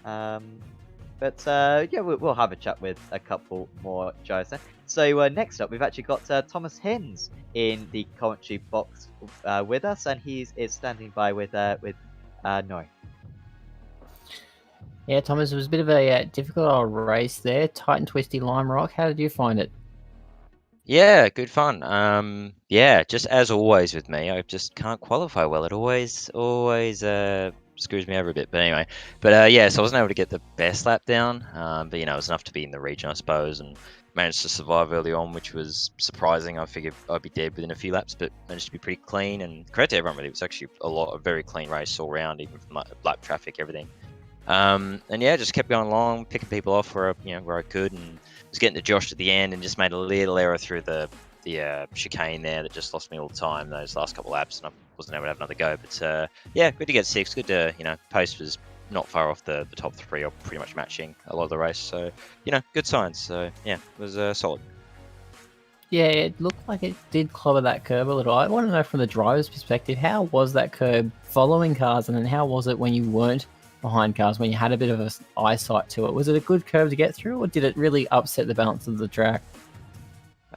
Speaker 5: But yeah, we'll have a chat with a couple more guys then. So next up, we've actually got Thomas Hinds in the commentary box with us, and he is standing by with Nori.
Speaker 3: Yeah, Thomas, it was a bit of a difficult old race there. Tight and twisty Lime Rock. How did you find it?
Speaker 8: Yeah, good fun. Yeah, just as always with me, I just can't qualify well. It always screws me over a bit. But anyway, yeah, so I wasn't able to get the best lap down. But you know, it was enough to be in the region, I suppose, and managed to survive early on, which was surprising. I figured I'd be dead within a few laps, but managed to be pretty clean. And credit to everyone, really. It was actually a very clean race all round, even from lap traffic, everything. And yeah, just kept going along, picking people off where I could, and was getting to Josh at the end, and just made a little error through the chicane there that just lost me all the time those last couple of laps, and I wasn't able to have another go. But yeah, good to get 6. Good to post was not far off the top 3, or pretty much matching a lot of the race. So good signs. So yeah, it was solid.
Speaker 3: Yeah, it looked like it did clobber that curb a little. I want to know from the driver's perspective, how was that curb following cars, and then how was it when you weren't behind cars, when you had a bit of an eyesight to it? Was it a good curve to get through, or did it really upset the balance of the track?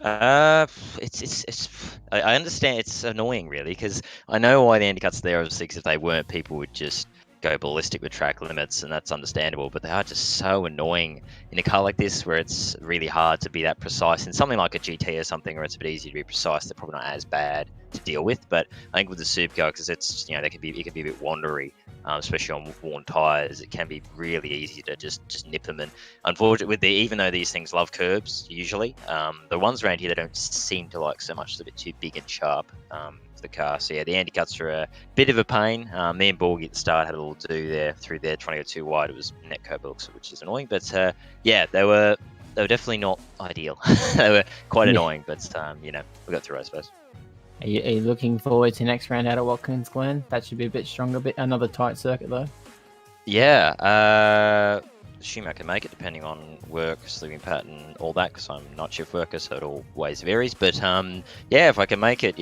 Speaker 8: It's I understand it's annoying, really, because I know why the Indy cuts there, obviously, because if they weren't, people would just go ballistic with track limits, and that's understandable, but they are just so annoying in a car like this, where it's really hard to be that precise. In something like a GT or something, where it's a bit easier to be precise, they're probably not as bad to deal with. But I think with the supercar, because it's it can be a bit wandery, especially on worn tires, it can be really easy to just nip them. And unfortunately, even though these things love curbs usually, the ones around here they don't seem to like so much. It's a bit too big and sharp for the car. So yeah, the Andy cuts are a bit of a pain. Me and Borgie at the start had a little do there through there, trying to go too wide. It was net curb looks, which is annoying. But yeah, they were definitely not ideal. They were quite annoying, but we got through, I suppose.
Speaker 3: Are you looking forward to next round out at Watkins Glen? That should be a bit stronger, another tight circuit though.
Speaker 8: Yeah, assume I can make it depending on work, sleeping pattern, all that, because I'm night shift worker, so it always varies. But yeah, if I can make it,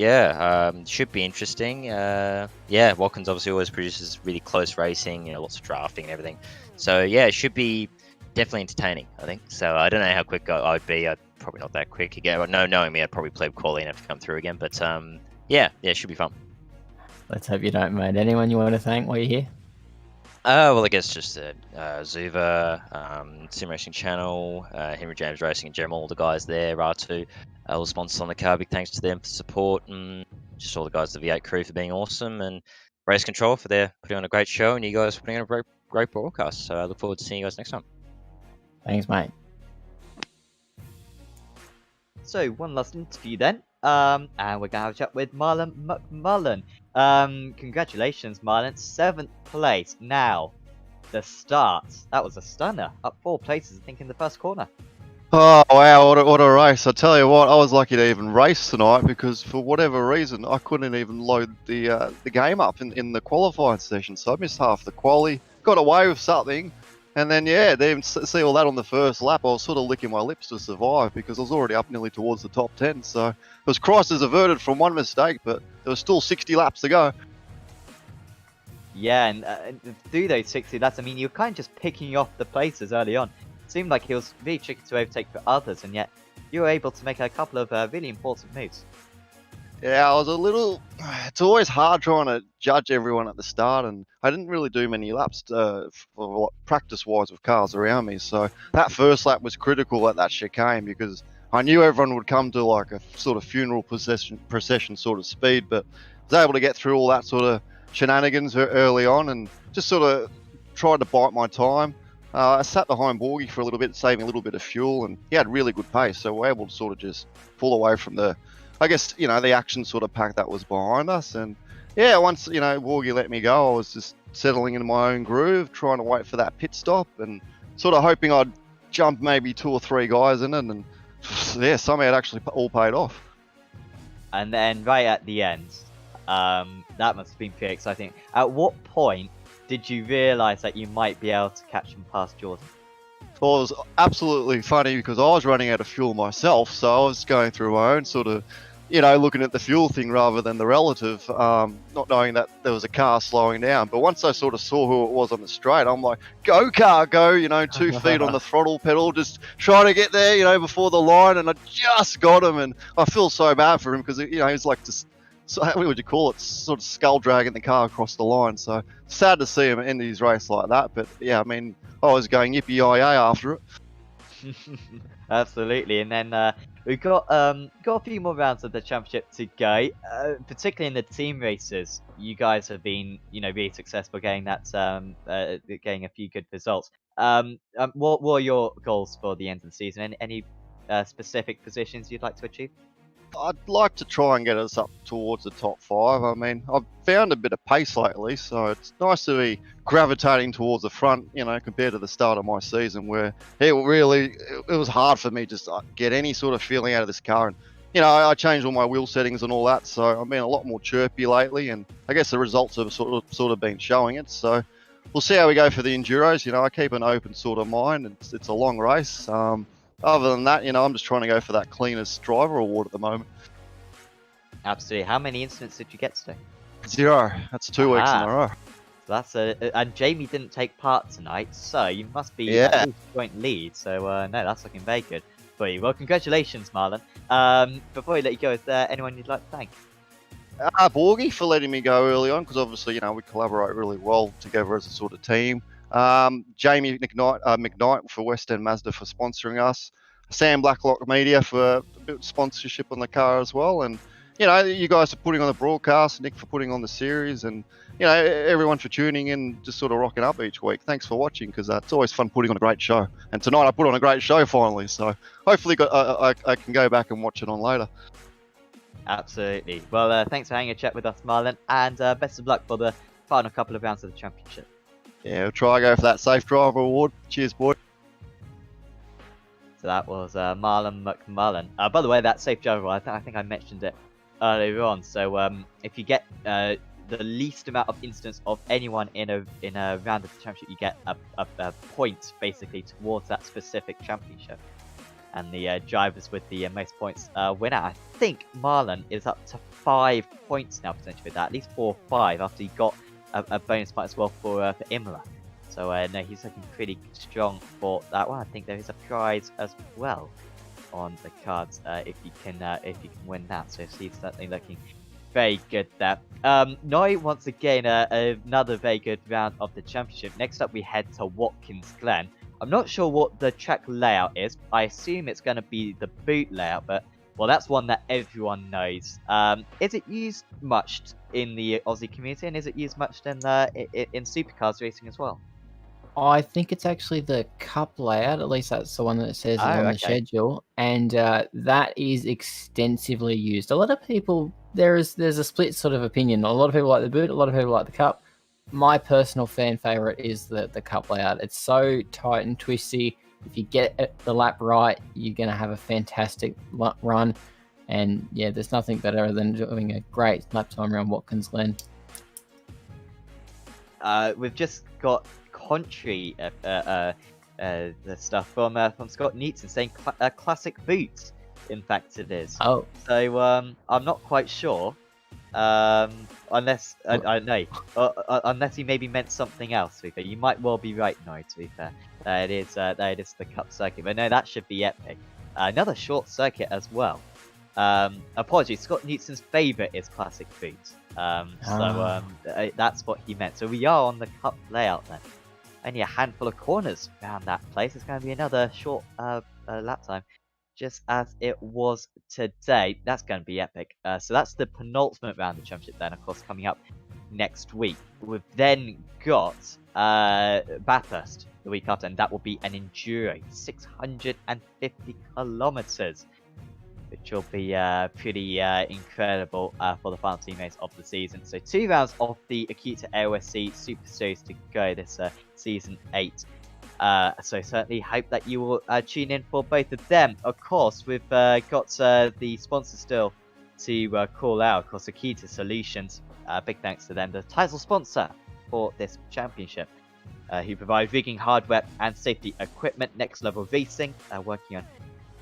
Speaker 8: should be interesting. Yeah, Watkins obviously always produces really close racing, lots of drafting and everything. So yeah, it should be definitely entertaining, I think. So I don't know how quick I'd be. I'd probably not that quick again. But knowing me, I'd probably play quality and have to come through again. But yeah, it should be fun.
Speaker 3: Let's hope you don't, mate. Anyone you want to thank while you're here?
Speaker 8: Well, I guess just Zuva, Sim Racing Channel, Henry James Racing in general, all the guys there, R2, all the sponsors on the car. Big thanks to them for support, and just all the guys at the V8 crew for being awesome. And Race Control for their putting on a great show, and you guys putting on a great broadcast. So I look forward to seeing you guys next time.
Speaker 3: Thanks, mate.
Speaker 5: So one last interview then, and we're gonna have a chat with Marlon McMullen. Congratulations, Marlon, 7th place. Now, the start, that was a stunner, up 4 places, I think, in the first corner.
Speaker 9: Oh wow, what a race. I tell you what, I was lucky to even race tonight because for whatever reason I couldn't even load the game up in the qualifying session, so I missed half the quali, got away with something, and then yeah, they even see all that on the first lap. I was sort of licking my lips to survive because I was already up nearly towards the top 10, so it was crisis averted from one mistake, but there was still 60 laps to go.
Speaker 5: Yeah, and through those 60 laps, I mean, you're kind of just picking off the places early on. It seemed like it was really tricky to overtake for others, and yet you were able to make a couple of really important moves.
Speaker 9: Yeah, I was a little. It's always hard trying to judge everyone at the start, and I didn't really do many laps practice-wise with cars around me. So that first lap was critical at that chicane because I knew everyone would come to like a sort of funeral procession sort of speed, but I was able to get through all that sort of shenanigans early on and just sort of tried to bite my time. I sat behind Borgie for a little bit, saving a little bit of fuel, and he had really good pace, so we're able to sort of just pull away from the action sort of pack that was behind us. And yeah, once, Borgie let me go, I was just settling into my own groove, trying to wait for that pit stop and sort of hoping I'd jump maybe 2 or 3 guys in it, and yeah, somehow it actually all paid off.
Speaker 5: And then right at the end, that must have been pretty exciting. At what point did you realise that you might be able to catch him past Jordan?
Speaker 9: Well, it was absolutely funny because I was running out of fuel myself, so I was going through my own sort of, looking at the fuel thing rather than the relative, not knowing that there was a car slowing down. But once I sort of saw who it was on the straight, I'm like, go car, go, 2 feet on the throttle pedal, just trying to get there, before the line, and I just got him, and I feel so bad for him because, he's like just, so what would you call it, sort of skull dragging the car across the line. So sad to see him end his race like that, but yeah, I mean, I was going yippee-yi-yay after it.
Speaker 5: Absolutely, and then we've got a few more rounds of the championship to go, particularly in the team races. You guys have been, really successful getting that, getting a few good results. What were your goals for the end of the season? Any specific positions you'd like to achieve?
Speaker 9: I'd like to try and get us up towards the top 5. I mean, I've found a bit of pace lately, so it's nice to be gravitating towards the front, compared to the start of my season where it was hard for me just to get any sort of feeling out of this car. And, I changed all my wheel settings and all that, so I've been a lot more chirpy lately, and I guess the results have sort of been showing it. So we'll see how we go for the Enduros. I keep an open sort of mind. It's a long race. Other than that, I'm just trying to go for that cleanest driver award at the moment.
Speaker 5: Absolutely. How many incidents did you get today?
Speaker 9: 0. That's 2 weeks in a row.
Speaker 5: So that's and Jamie didn't take part tonight, so you must be
Speaker 9: Yeah.
Speaker 5: at least a point lead. So no, that's looking very good for you. Well, congratulations, Marlon. Before we let you go, is there anyone you'd like to thank?
Speaker 9: Borgie for letting me go early on, because obviously, we collaborate really well together as a sort of team. Jamie McKnight for West End Mazda for sponsoring us. Sam Blacklock Media for a bit of sponsorship on the car as well. And, you guys for putting on the broadcast, Nick for putting on the series, and, everyone for tuning in, just sort of rocking up each week. Thanks for watching, because it's always fun putting on a great show. And tonight I put on a great show finally, so hopefully I can go back and watch it on later.
Speaker 5: Absolutely. Well, thanks for having a chat with us, Marlon, and best of luck for the final couple of rounds of the championship.
Speaker 9: Yeah, we'll try and go for that Safe Driver Award. Cheers, boy.
Speaker 5: So that was Marlon McMullen. By the way, that Safe Driver, I think I mentioned it earlier on. So if you get the least amount of incidents of anyone in a round of the championship, you get a point basically towards that specific championship. And the drivers with the most points win out. I think Marlon is up to 5 points now potentially with that, at least 4 or 5 after he got a bonus point as well for Imola. So no, he's looking pretty strong for that one. I think there is a prize as well on the cards if you can win that. So he's certainly looking very good there. Now once again another very good round of the championship. Next up we head to Watkins Glen. I'm not sure what the track layout is. I assume it's going to be the boot layout, but Well, that's one that everyone knows. Is it used much in the Aussie community, and is it used much in supercars racing as well?
Speaker 3: I think it's actually the Cup layout. At least that's the one that says is
Speaker 5: Oh,
Speaker 3: on the
Speaker 5: okay.
Speaker 3: schedule, and that is extensively used. A lot of people there's a split sort of opinion. A lot of people like the boot. A lot of people like the Cup. My personal fan favorite is the Cup layout. It's so tight and twisty. If you get the lap right, you're gonna have a fantastic run. And yeah, there's nothing better than doing a great lap time around Watkins Glen.
Speaker 5: We've just got contrary the stuff from Scott Newton saying classic boots. In fact, it is.
Speaker 3: Oh,
Speaker 5: So I'm not quite sure. Unless I don't know. Unless he maybe meant something else. To be fair, you might well be right. No, to be fair, it is the Cup circuit. But no, that should be epic. Another short circuit as well. Apologies, Scott Newton's favourite is classic boots. That's what he meant. So we are on the Cup layout then. Only a handful of corners around that place. It's going to be another short lap time, just as it was today. That's going to be epic. So that's the penultimate round of the championship then, of course, coming up next week. We've then got Bathurst the week after, and that will be an enduro 650 kilometers, which will be pretty incredible for the final teammates of the season. So 2 rounds of the Acuta AOSC Super Series to go this season 8. So certainly hope that you will tune in for both of them. Of course, we've got the sponsor still to call out. Of course, Acuta Solutions. Big thanks to them, the title sponsor for this championship, who provide rigging hardware and safety equipment. Next Level Racing, working on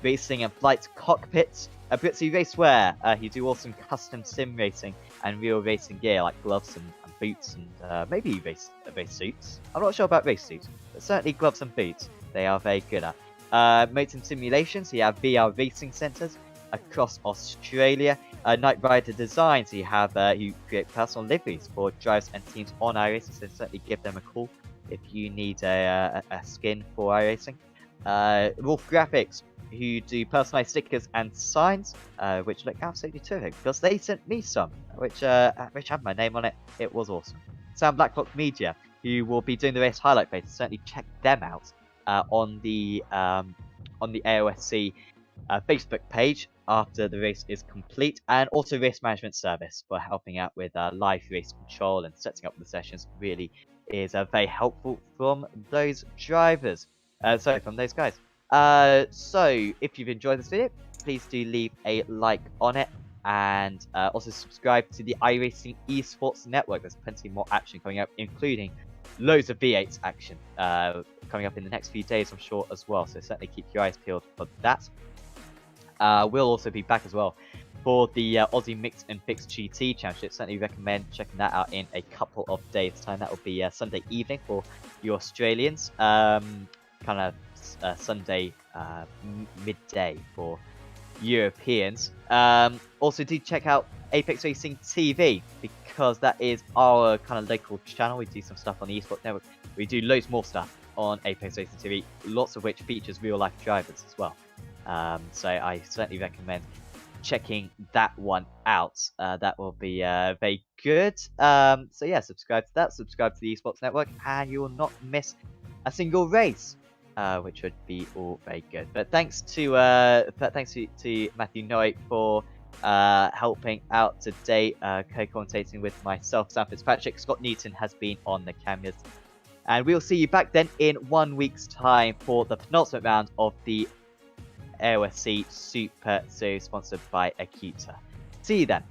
Speaker 5: racing and flight cockpits. Britzy Racewear, who do awesome custom sim racing and real racing gear like gloves and boots and maybe race suits. I'm not sure about race suits, but certainly gloves and boots they are very good at. Motor Simulations, you have VR racing centres across Australia. Night Rider Designs, you have who create personal liveries for drivers and teams on iRacing, so certainly give them a call if you need a skin for iRacing. Wolf Graphics, who do personalized stickers and signs, which look absolutely terrific because they sent me some, which had my name on it. It was awesome. Sam Blacklock Media, who will be doing the race highlight page, certainly check them out on the AOSC Facebook page after the race is complete, and also Race Management Service for helping out with live race control and setting up the sessions. Really is very helpful from those drivers. From those guys. So if you've enjoyed this video, please do leave a like on it, and also subscribe to the iRacing Esports Network. There's plenty more action coming up, including loads of V8 action coming up in the next few days, I'm sure, as well. So certainly keep your eyes peeled for that. We'll also be back as well for the Aussie Mixed and Fixed GT Championship. Certainly recommend checking that out in a couple of days' time. That will be Sunday evening for the Australians. Kind of Sunday midday for Europeans. Also do check out Apex Racing TV, because that is our kind of local channel. We do some stuff on the Esports Network. We do loads more stuff on Apex Racing TV, lots of which features real life drivers as well. So I certainly recommend checking that one out. That will be very good. So yeah, subscribe to that, subscribe to the Esports Network, and you will not miss a single race. Which would be all very good. But thanks to Matthew Noy for helping out today, co-commentating with myself, Sam Fitzpatrick. Scott Newton has been on the cameras, and we'll see you back then in 1 week's time for the penultimate round of the AOSC Super Series, sponsored by Acuta. See you then.